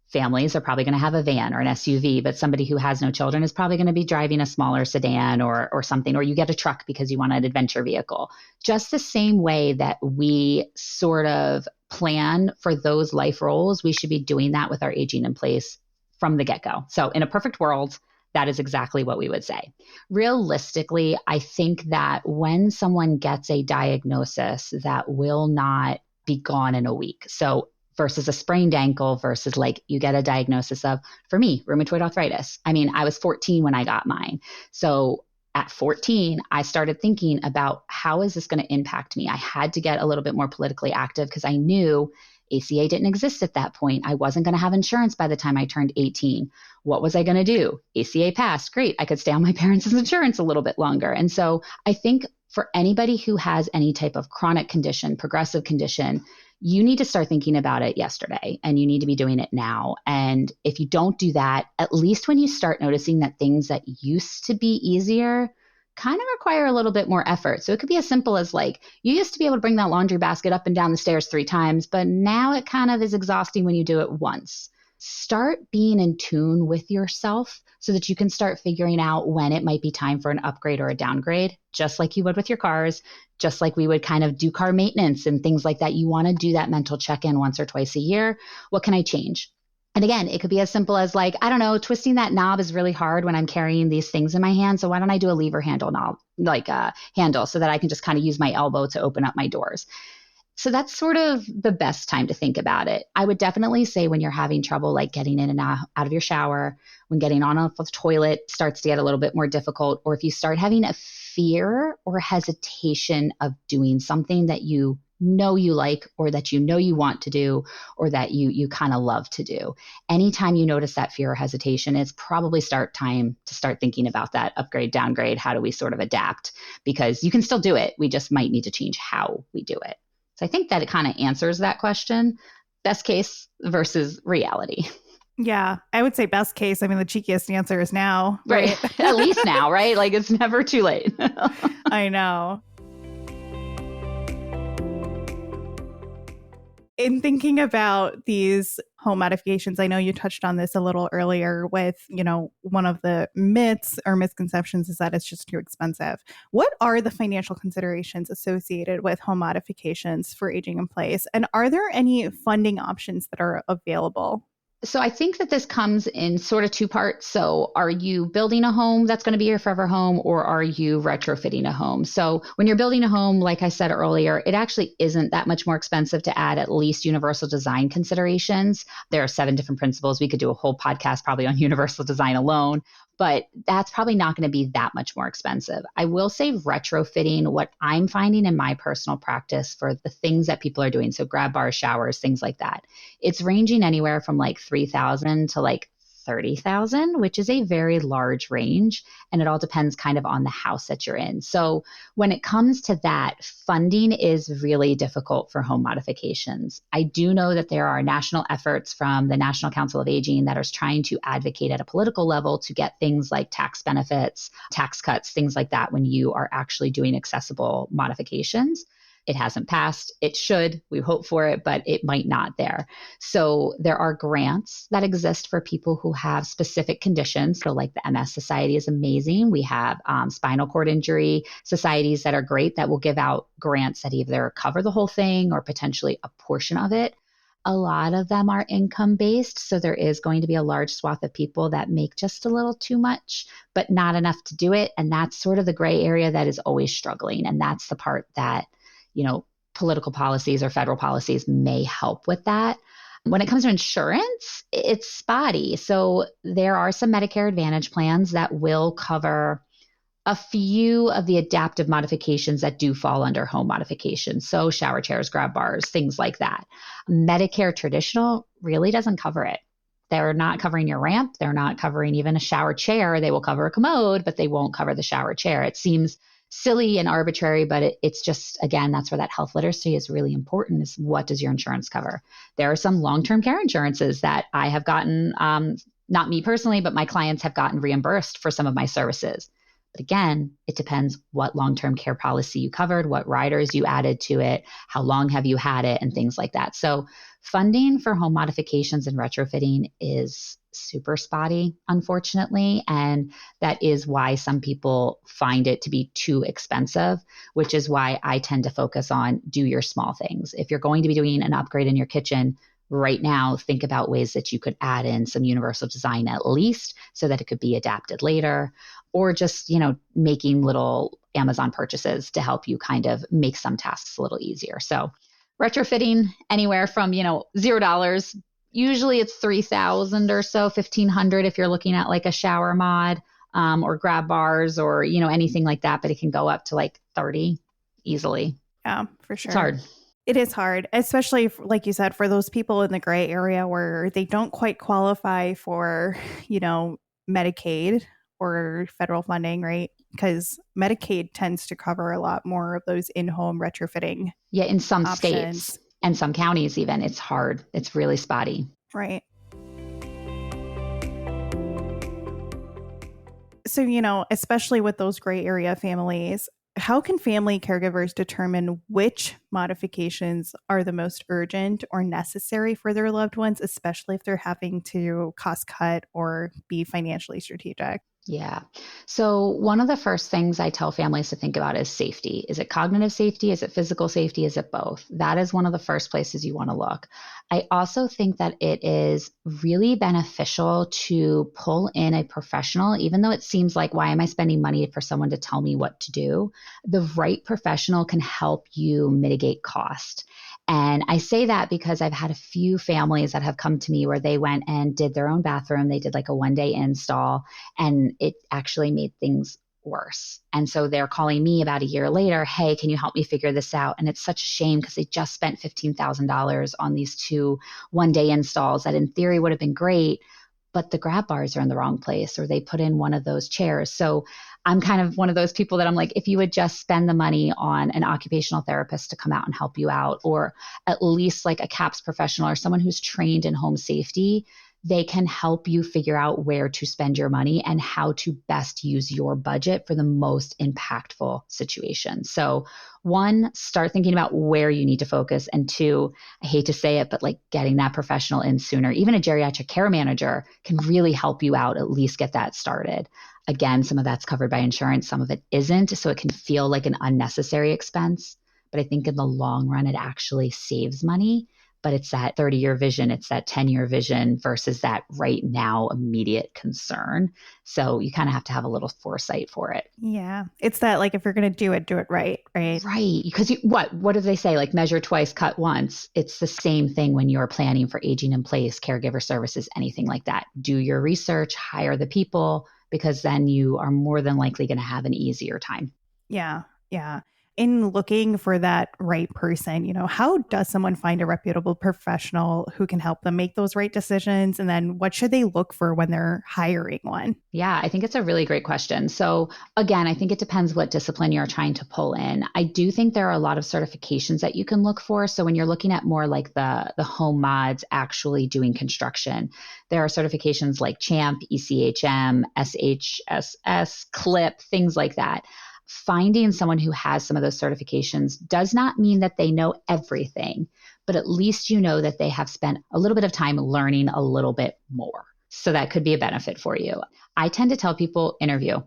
families are probably going to have a van or an SUV, but somebody who has no children is probably going to be driving a smaller sedan or something, or you get a truck because you want an adventure vehicle. Just the same way that we sort of plan for those life roles, we should be doing that with our aging in place from the get-go. So in a perfect world, that is exactly what we would say. Realistically, I think that when someone gets a diagnosis, that will not be gone in a week. So versus a sprained ankle versus like you get a diagnosis of, for me, rheumatoid arthritis. I mean, I was 14 when I got mine. So at 14, I started thinking about how is this going to impact me? I had to get a little bit more politically active because I knew ACA didn't exist at that point. I wasn't going to have insurance by the time I turned 18. What was I going to do? ACA passed. Great. I could stay on my parents' insurance a little bit longer. And so I think for anybody who has any type of chronic condition, progressive condition, you need to start thinking about it yesterday, and you need to be doing it now. And if you don't do that, at least when you start noticing that things that used to be easier kind of require a little bit more effort. So it could be as simple as like, you used to be able to bring that laundry basket up and down the stairs 3 times, but now it kind of is exhausting when you do it once. Start being in tune with yourself so that you can start figuring out when it might be time for an upgrade or a downgrade, just like you would with your cars, just like we would kind of do car maintenance and things like that. You want to do that mental check-in once or twice a year. What can I change? And again, it could be as simple as like, I don't know, twisting that knob is really hard when I'm carrying these things in my hand. So why don't I do a lever handle knob, like a handle, so that I can just kind of use my elbow to open up my doors. So that's sort of the best time to think about it. I would definitely say when you're having trouble, like getting in and out of your shower, when getting on off of the toilet starts to get a little bit more difficult, or if you start having a fear or hesitation of doing something that you know you like, or that you know you want to do, or that you kind of love to do. Anytime you notice that fear or hesitation, it's probably time to start thinking about that upgrade, downgrade. How do we sort of adapt? Because you can still do it. We just might need to change how we do it. So I think that it kind of answers that question, best case versus reality. Yeah, I would say best case. I mean, the cheekiest answer is now, right? At least now, right? Like it's never too late. I know. In thinking about these home modifications, I know you touched on this a little earlier with, one of the myths or misconceptions is that it's just too expensive. What are the financial considerations associated with home modifications for aging in place? And are there any funding options that are available? So I think that this comes in sort of 2 parts. So are you building a home that's going to be your forever home, or are you retrofitting a home? So when you're building a home, like I said earlier, it actually isn't that much more expensive to add at least universal design considerations. There are 7 different principles. We could do a whole podcast probably on universal design alone, but that's probably not going to be that much more expensive. I will say retrofitting, what I'm finding in my personal practice for the things that people are doing, so grab bars, showers, things like that, it's ranging anywhere from like $3,000 to like $30,000, which is a very large range. And it all depends kind of on the house that you're in. So when it comes to that, funding is really difficult for home modifications. I do know that there are national efforts from the National Council of Aging that are trying to advocate at a political level to get things like tax benefits, tax cuts, things like that when you are actually doing accessible modifications. It hasn't passed. It should. We hope for it, but it might not there. So there are grants that exist for people who have specific conditions. So like the MS Society is amazing. We have spinal cord injury societies that are great that will give out grants that either cover the whole thing or potentially a portion of it. A lot of them are income based. So there is going to be a large swath of people that make just a little too much, but not enough to do it. And that's sort of the gray area that is always struggling. And that's the part that, political policies or federal policies may help with that. When it comes to insurance, it's spotty. So there are some Medicare Advantage plans that will cover a few of the adaptive modifications that do fall under home modifications. So shower chairs, grab bars, things like that. Medicare traditional really doesn't cover it. They're not covering your ramp. They're not covering even a shower chair. They will cover a commode, but they won't cover the shower chair. It seems silly and arbitrary, but it's just, again, that's where that health literacy is really important, is what does your insurance cover? There are some long-term care insurances that I have gotten, not me personally, but my clients have gotten reimbursed for some of my services. But again, it depends what long-term care policy you covered, what riders you added to it, how long have you had it, and things like that. So funding for home modifications and retrofitting is super spotty, unfortunately. And that is why some people find it to be too expensive, which is why I tend to focus on do your small things. If you're going to be doing an upgrade in your kitchen right now, think about ways that you could add in some universal design at least so that it could be adapted later, or just, making little Amazon purchases to help you kind of make some tasks a little easier. So retrofitting anywhere from, $0. Usually it's 3,000 or so, 1,500 if you're looking at like a shower mod or grab bars or, anything like that. But it can go up to like 30 easily. Yeah, for sure. It's hard. It is hard, especially like you said, for those people in the gray area where they don't quite qualify for, Medicaid or federal funding, right? Because Medicaid tends to cover a lot more of those in-home retrofitting. Yeah, in some options. States and some counties even, it's hard. It's really spotty. Right. So, especially with those gray area families, how can family caregivers determine which modifications are the most urgent or necessary for their loved ones, especially if they're having to cost cut or be financially strategic? Yeah. So one of the first things I tell families to think about is safety. Is it cognitive safety? Is it physical safety? Is it both? That is one of the first places you want to look. I also think that it is really beneficial to pull in a professional, even though it seems like, why am I spending money for someone to tell me what to do? The right professional can help you mitigate cost. And I say that because I've had a few families that have come to me where they went and did their own bathroom. They did like a 1-day install and it actually made things worse. And so they're calling me about a year later, hey, can you help me figure this out? And it's such a shame because they just spent $15,000 on these 2 1-day installs that in theory would have been great, but the grab bars are in the wrong place or they put in one of those chairs. So I'm kind of one of those people that I'm like, if you would just spend the money on an occupational therapist to come out and help you out, or at least like a CAPS professional or someone who's trained in home safety, they can help you figure out where to spend your money and how to best use your budget for the most impactful situation. So 1, start thinking about where you need to focus. And 2, I hate to say it, but like getting that professional in sooner. Even a geriatric care manager can really help you out, at least get that started. Again, some of that's covered by insurance, some of it isn't. So it can feel like an unnecessary expense. But I think in the long run, it actually saves money. But it's that 30-year vision, it's that 10-year vision versus that right now immediate concern. So you kind of have to have a little foresight for it. Yeah. It's that like, if you're going to do it right, right? Right. Because what do they say? Like measure twice, cut once. It's the same thing when you're planning for aging in place, caregiver services, anything like that. Do your research, hire the people, because then you are more than likely going to have an easier time. Yeah. Yeah. In looking for that right person, how does someone find a reputable professional who can help them make those right decisions? And then what should they look for when they're hiring one? Yeah, I think it's a really great question. So again, I think it depends what discipline you're trying to pull in. I do think there are a lot of certifications that you can look for. So when you're looking at more like the home mods actually doing construction, there are certifications like CHAMP, ECHM, SHSS, CLIP, things like that. finding someone who has some of those certifications does not mean that they know everything, but at least you know that they have spent a little bit of time learning a little bit more. So that could be a benefit for you. I tend to tell people interview.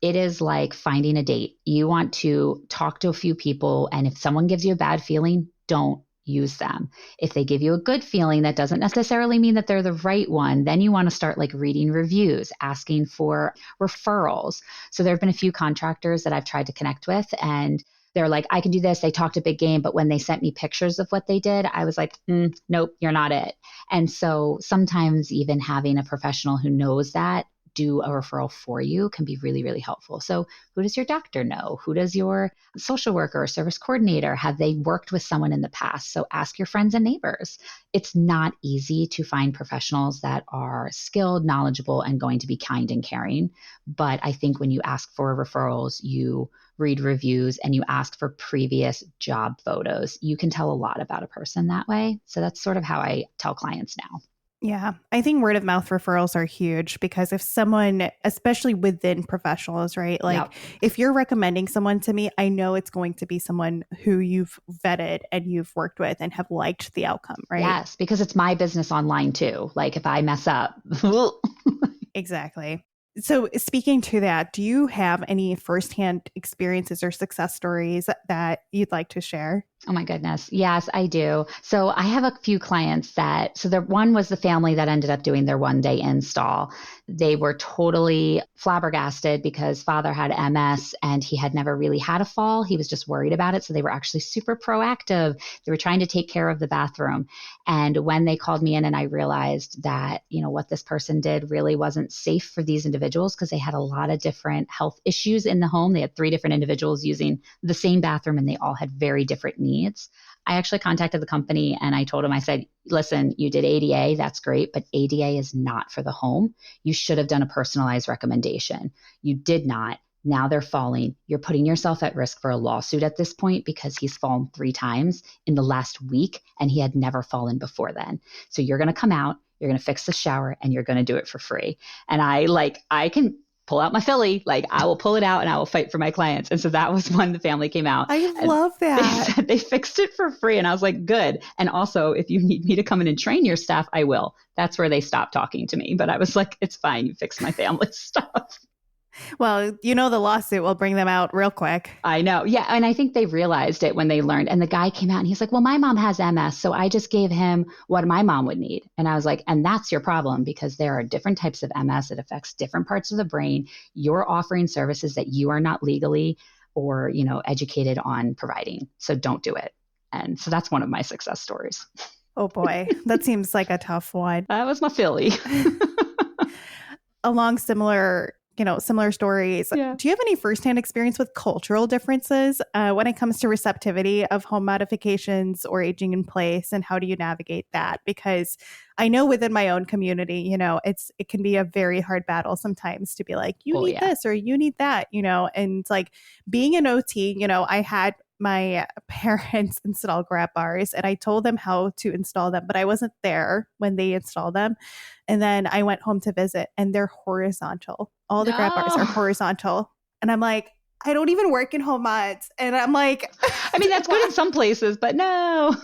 It is like finding a date. You want to talk to a few people, and if someone gives you a bad feeling, don't use them. If they give you a good feeling, that doesn't necessarily mean that they're the right one. Then you want to start like reading reviews, asking for referrals. So there have been a few contractors that I've tried to connect with, and they're like, I can do this. They talked a big game, but when they sent me pictures of what they did, I was like, nope, you're not it. And so sometimes even having a professional who knows that do a referral for you can be really, really helpful. So who does your doctor know? Who does your social worker or service coordinator? Have they worked with someone in the past? So ask your friends and neighbors. It's not easy to find professionals that are skilled, knowledgeable, and going to be kind and caring. But I think when you ask for referrals, you read reviews and you ask for previous job photos, you can tell a lot about a person that way. So that's sort of how I tell clients now. Yeah, I think word of mouth referrals are huge because if someone, especially within professionals, right? Like if you're recommending someone to me, I know it's going to be someone who you've vetted and you've worked with and have liked the outcome, right? Yes, because it's my business online too. Like if I mess up. Exactly. So speaking to that, do you have any firsthand experiences or success stories that you'd like to share? Oh my goodness. Yes, I do. So I have a few clients one was the family that ended up doing their 1-day install. They were totally flabbergasted because father had MS and he had never really had a fall. He was just worried about it. So they were actually super proactive. They were trying to take care of the bathroom. And when they called me in and I realized that, what this person did really wasn't safe for these individuals because they had a lot of different health issues in the home. They had 3 different individuals using the same bathroom and they all had very different needs. I actually contacted the company and I told them, I said, listen, you did ADA, that's great, but ADA is not for the home. You should have done a personalized recommendation. You did not. Now they're falling. You're putting yourself at risk for a lawsuit at this point because he's fallen 3 times in the last week and he had never fallen before then. So you're going to come out, you're going to fix the shower and you're going to do it for free. And I can pull out my Philly, I will pull it out and I will fight for my clients. And so that was when the family came out. I love that. They said they fixed it for free. And I was like, good. And also, if you need me to come in and train your staff, I will. That's where they stopped talking to me. But I was like, it's fine. You fixed my family stuff. Well, the lawsuit will bring them out real quick. I know. Yeah. And I think they realized it when they learned. And the guy came out and he's like, well, my mom has MS. So I just gave him what my mom would need. And I was like, and that's your problem because there are different types of MS. It affects different parts of the brain. You're offering services that you are not legally or, educated on providing. So don't do it. And so that's one of my success stories. Oh boy, that seems like a tough one. That was my Philly. Along similar stories. Yeah. Do you have any firsthand experience with cultural differences when it comes to receptivity of home modifications or aging in place? And how do you navigate that? Because I know within my own community, it can be a very hard battle sometimes to be like, you need this or you need that, and like being an OT, I had my parents install grab bars and I told them how to install them, but I wasn't there when they installed them. And then I went home to visit and they're horizontal. All the grab bars are horizontal. And I'm like, I don't even work in home mods. And I'm like, I mean, that's good in some places, but no.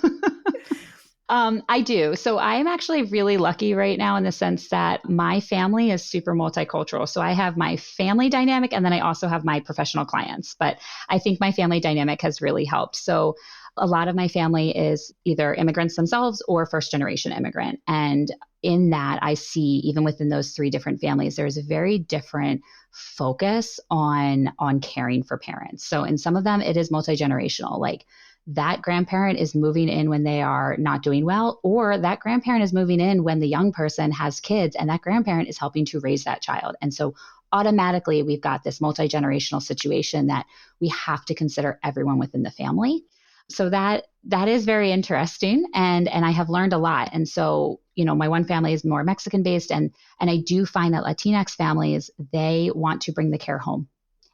I do. So I'm actually really lucky right now in the sense that my family is super multicultural. So I have my family dynamic and then I also have my professional clients. But I think my family dynamic has really helped. So a lot of my family is either immigrants themselves or first generation immigrant. And in that, I see even within those 3 different families, there's a very different focus on caring for parents. So in some of them, it is multi-generational. Like that grandparent is moving in when they are not doing well, or that grandparent is moving in when the young person has kids and that grandparent is helping to raise that child. And so automatically we've got this multi-generational situation that we have to consider everyone within the family. So that is very interesting. And I have learned a lot. And so, my one family is more Mexican based. And I do find that Latinx families, they want to bring the care home.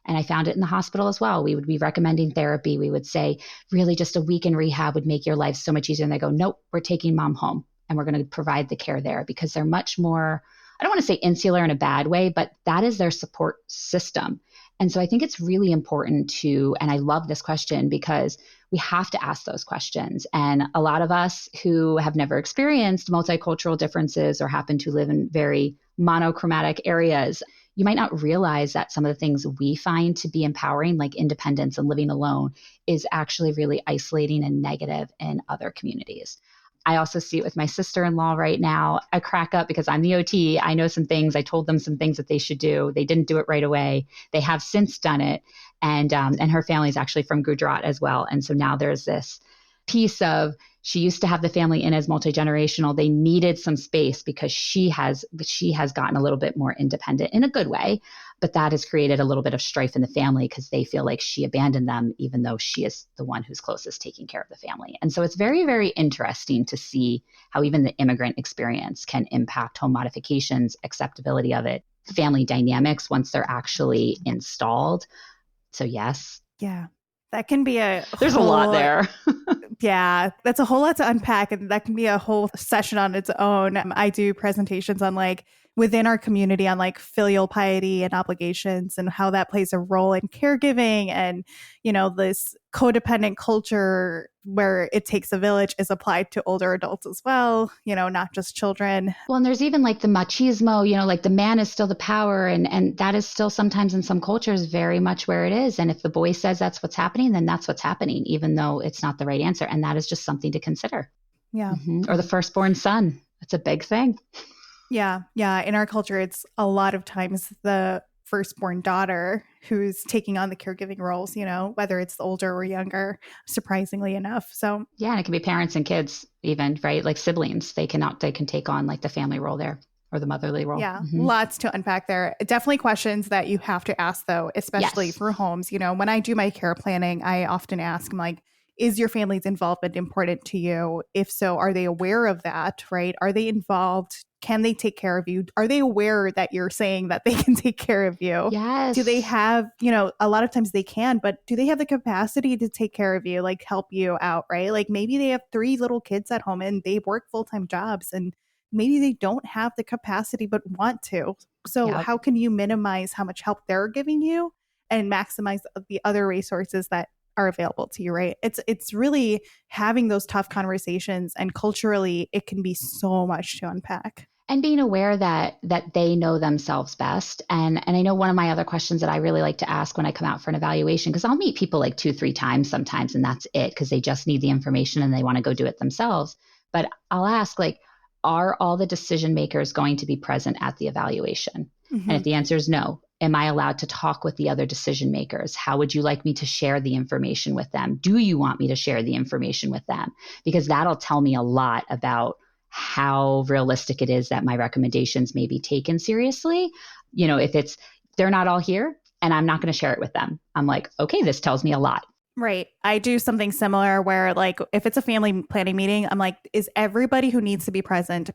And I found it in the hospital as well. We would be recommending therapy. We would say, really just a week in rehab would make your life so much easier. And they go, nope, we're taking mom home and we're going to provide the care there because they're much more, I don't want to say insular in a bad way, but that is their support system. And so I think it's really important and I love this question because we have to ask those questions. And a lot of us who have never experienced multicultural differences or happen to live in very monochromatic areas, you might not realize that some of the things we find to be empowering, like independence and living alone, is actually really isolating and negative in other communities. I also see it with my sister-in-law right now. I crack up because I'm the OT. I know some things. I told them some things that they should do. They didn't do it right away. They have since done it. And her family is actually from Gujarat as well. And so now there's this piece of, she used to have the family in as multi-generational. They needed some space because she has gotten a little bit more independent in a good way. But that has created a little bit of strife in the family because they feel like she abandoned them, even though she is the one who's closest taking care of the family. And so it's very, very interesting to see how even the immigrant experience can impact home modifications, acceptability of it, family dynamics once they're actually installed. So yes. Yeah. That can be there's a lot there. Yeah, that's a whole lot to unpack, and that can be a whole session on its own. I do presentations on within our community on filial piety and obligations and how that plays a role in caregiving, and this codependent culture where it takes a village is applied to older adults as well, not just children. Well, and there's even the machismo, the man is still the power, and that is still sometimes in some cultures very much where it is. And if the boy says that's what's happening, then that's what's happening, even though it's not the right answer. And that is just something to consider. Yeah. Mm-hmm. Or the firstborn son. It's a big thing. Yeah. Yeah. In our culture, it's a lot of times the firstborn daughter who's taking on the caregiving roles, whether it's older or younger, surprisingly enough. So yeah, and it can be parents and kids even, right? Like siblings, they can take on the family role there or the motherly role. Yeah, lots to unpack there. Definitely questions that you have to ask though, especially for homes. When I do my care planning, I often ask, I'm like, is your family's involvement important to you? If so, are they aware of that, right? Are they involved? Can they take care of you? Are they aware that you're saying that they can take care of you? Yes. Do they have, a lot of times they can, but do they have the capacity to take care of you, help you out, right? Maybe they have 3 little kids at home and they work full-time jobs, and maybe they don't have the capacity but want to. So how can you minimize how much help they're giving you and maximize the other resources that are available to you, right? It's really having those tough conversations, and culturally it can be so much to unpack. And being aware that they know themselves best. And I know one of my other questions that I really like to ask when I come out for an evaluation, because I'll meet people 2-3 times sometimes, and that's it, because they just need the information and they want to go do it themselves. But I'll ask, are all the decision makers going to be present at the evaluation? Mm-hmm. And if the answer is no, am I allowed to talk with the other decision makers? How would you like me to share the information with them? Do you want me to share the information with them? Because that'll tell me a lot about how realistic it is that my recommendations may be taken seriously. If they're not all here and I'm not going to share it with them, I'm like, okay, this tells me a lot. Right. I do something similar where if it's a family planning meeting, I'm like, is everybody who needs to be present,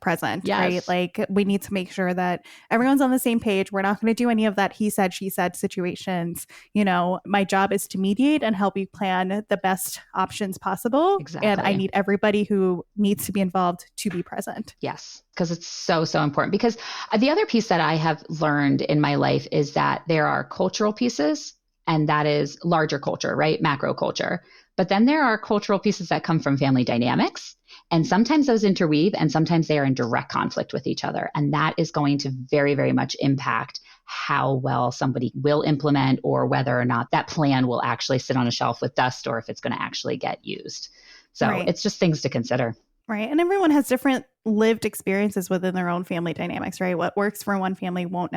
yes. right? We need to make sure that everyone's on the same page. We're not going to do any of that he said, she said situations. My job is to mediate and help you plan the best options possible. Exactly. And I need everybody who needs to be involved to be present. Yes, because it's so, so important. Because the other piece that I have learned in my life is that there are cultural pieces, and that is larger culture, right? Macro culture. But then there are cultural pieces that come from family dynamics. And sometimes those interweave, and sometimes they are in direct conflict with each other. And that is going to very, very much impact how well somebody will implement, or whether or not that plan will actually sit on a shelf with dust, or if it's going to actually get used. So It's just things to consider. Right. And everyone has different lived experiences within their own family dynamics, right? What works for one family will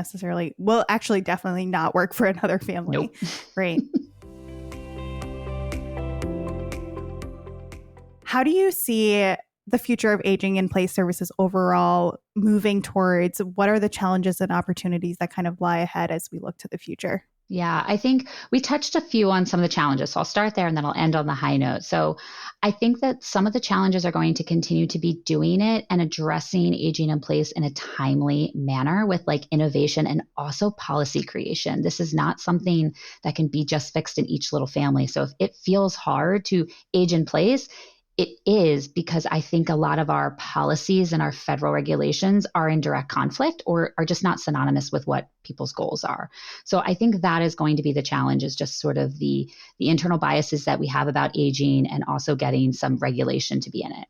actually definitely not work for another family. Nope. Right. How do you see the future of aging in place services overall moving towards? What are the challenges and opportunities that kind of lie ahead as we look to the future? Yeah, I think we touched a few on some of the challenges. So I'll start there and then I'll end on the high note. So I think that some of the challenges are going to continue to be doing it and addressing aging in place in a timely manner with innovation and also policy creation. This is not something that can be just fixed in each little family. So if it feels hard to age in place, it is because I think a lot of our policies and our federal regulations are in direct conflict or are just not synonymous with what people's goals are. So I think that is going to be the challenge, is just sort of the internal biases that we have about aging and also getting some regulation to be in it.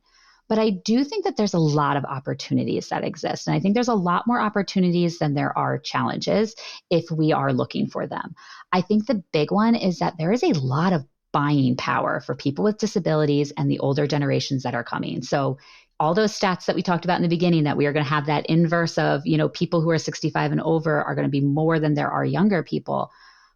But I do think that there's a lot of opportunities that exist. And I think there's a lot more opportunities than there are challenges if we are looking for them. I think the big one is that there is a lot of buying power for people with disabilities and the older generations that are coming. So all those stats that we talked about in the beginning, that we are going to have that inverse of, people who are 65 and over are going to be more than there are younger people.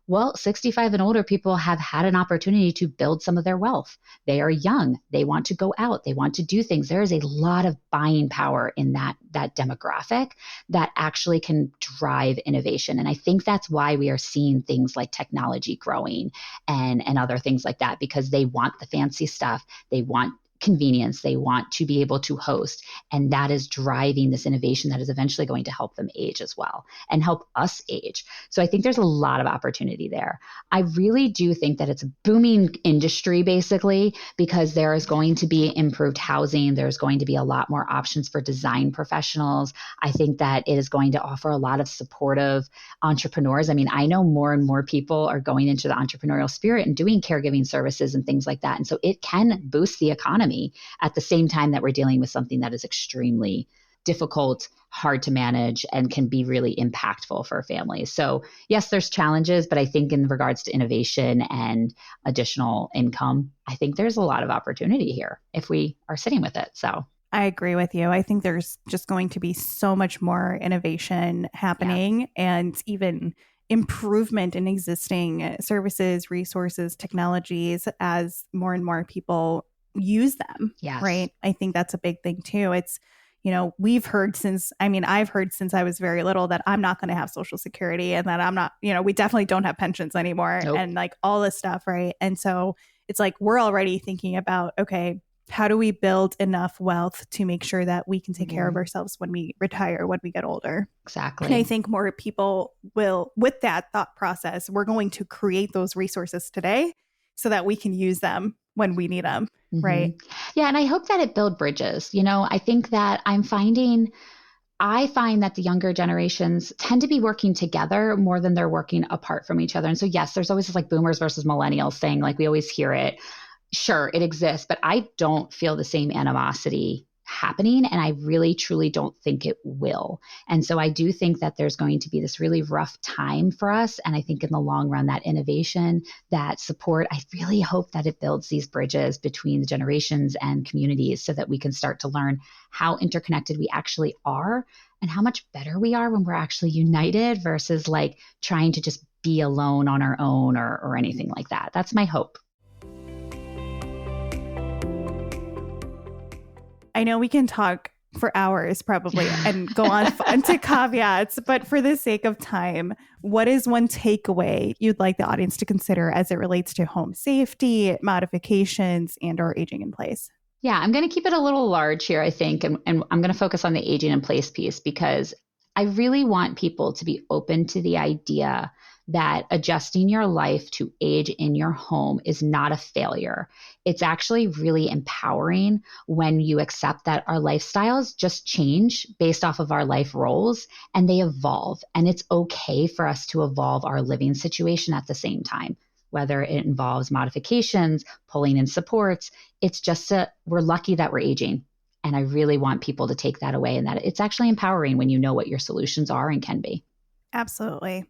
Well, 65 and older people have had an opportunity to build some of their wealth. They are young. They want to go out. They want to do things. There is a lot of buying power in that demographic that actually can drive innovation. And I think that's why we are seeing things like technology growing and other things like that, because they want the fancy stuff. They want convenience. They want to be able to host. And that is driving this innovation that is eventually going to help them age as well and help us age. So I think there's a lot of opportunity there. I really do think that it's a booming industry, basically, because there is going to be improved housing. There's going to be a lot more options for design professionals. I think that it is going to offer a lot of supportive entrepreneurs. I mean, I know more and more people are going into the entrepreneurial spirit and doing caregiving services and things like that. And so it can boost the economy at the same time that we're dealing with something that is extremely difficult, hard to manage, and can be really impactful for families. So yes, there's challenges, but I think in regards to innovation and additional income, I think there's a lot of opportunity here if we are sitting with it. So I agree with you. I think there's just going to be so much more innovation happening and even improvement in existing services, resources, technologies as more and more people use them. Yes. Right. I think that's a big thing too. It's, I've heard since I was very little that I'm not going to have Social Security and that I'm not, we definitely don't have pensions anymore. Nope. And like all this stuff. Right. And so it's like, we're already thinking about, okay, how do we build enough wealth to make sure that we can take care of ourselves when we retire, when we get older? Exactly. And I think more people will, with that thought process, we're going to create those resources today so that we can use them when we need them. Right. Yeah. And I hope that it builds bridges. I think that I find that the younger generations tend to be working together more than they're working apart from each other. And so, yes, there's always this like boomers versus millennials thing. Like we always hear it. Sure, it exists, but I don't feel the same animosity happening. And I really, truly don't think it will. And so I do think that there's going to be this really rough time for us. And I think in the long run, that innovation, that support, I really hope that it builds these bridges between the generations and communities so that we can start to learn how interconnected we actually are and how much better we are when we're actually united versus like trying to just be alone on our own or anything like that. That's my hope. I know we can talk for hours probably and go on into caveats, but for the sake of time, what is one takeaway you'd like the audience to consider as it relates to home safety, modifications, and or aging in place? Yeah, I'm going to keep it a little large here, I think, and I'm going to focus on the aging in place piece because I really want people to be open to the idea that adjusting your life to age in your home is not a failure. It's actually really empowering when you accept that our lifestyles just change based off of our life roles and they evolve. And it's okay for us to evolve our living situation at the same time, whether it involves modifications, pulling in supports. It's just we're lucky that we're aging. And I really want people to take that away and that it's actually empowering when you know what your solutions are and can be. Absolutely.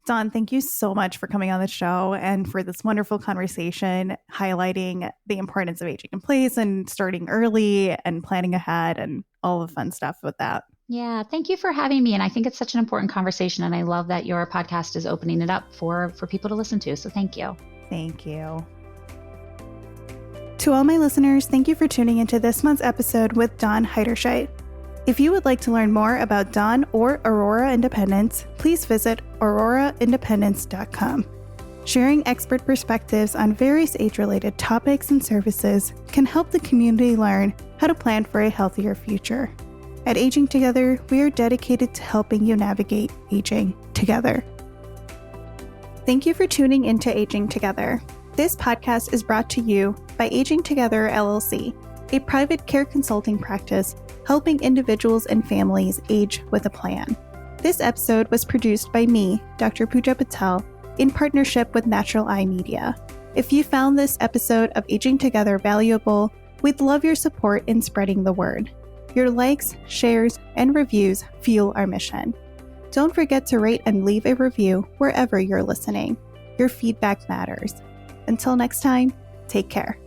Dawn, thank you so much for coming on the show and for this wonderful conversation, highlighting the importance of aging in place and starting early and planning ahead and all the fun stuff with that. Yeah, thank you for having me. And I think it's such an important conversation. And I love that your podcast is opening it up for people to listen to. So thank you. Thank you. To all my listeners, thank you for tuning into this month's episode with Dawn Heiderscheidt. If you would like to learn more about Dawn or Aurora Independence, please visit auroraindependence.com. Sharing expert perspectives on various age-related topics and services can help the community learn how to plan for a healthier future. At Aging Together, we are dedicated to helping you navigate aging together. Thank you for tuning into Aging Together. This podcast is brought to you by Aging Together LLC, a private care consulting practice helping individuals and families age with a plan. This episode was produced by me, Dr. Pooja Patel, in partnership with Natural Eye Media. If you found this episode of Aging Together valuable, we'd love your support in spreading the word. Your likes, shares, and reviews fuel our mission. Don't forget to rate and leave a review wherever you're listening. Your feedback matters. Until next time, take care.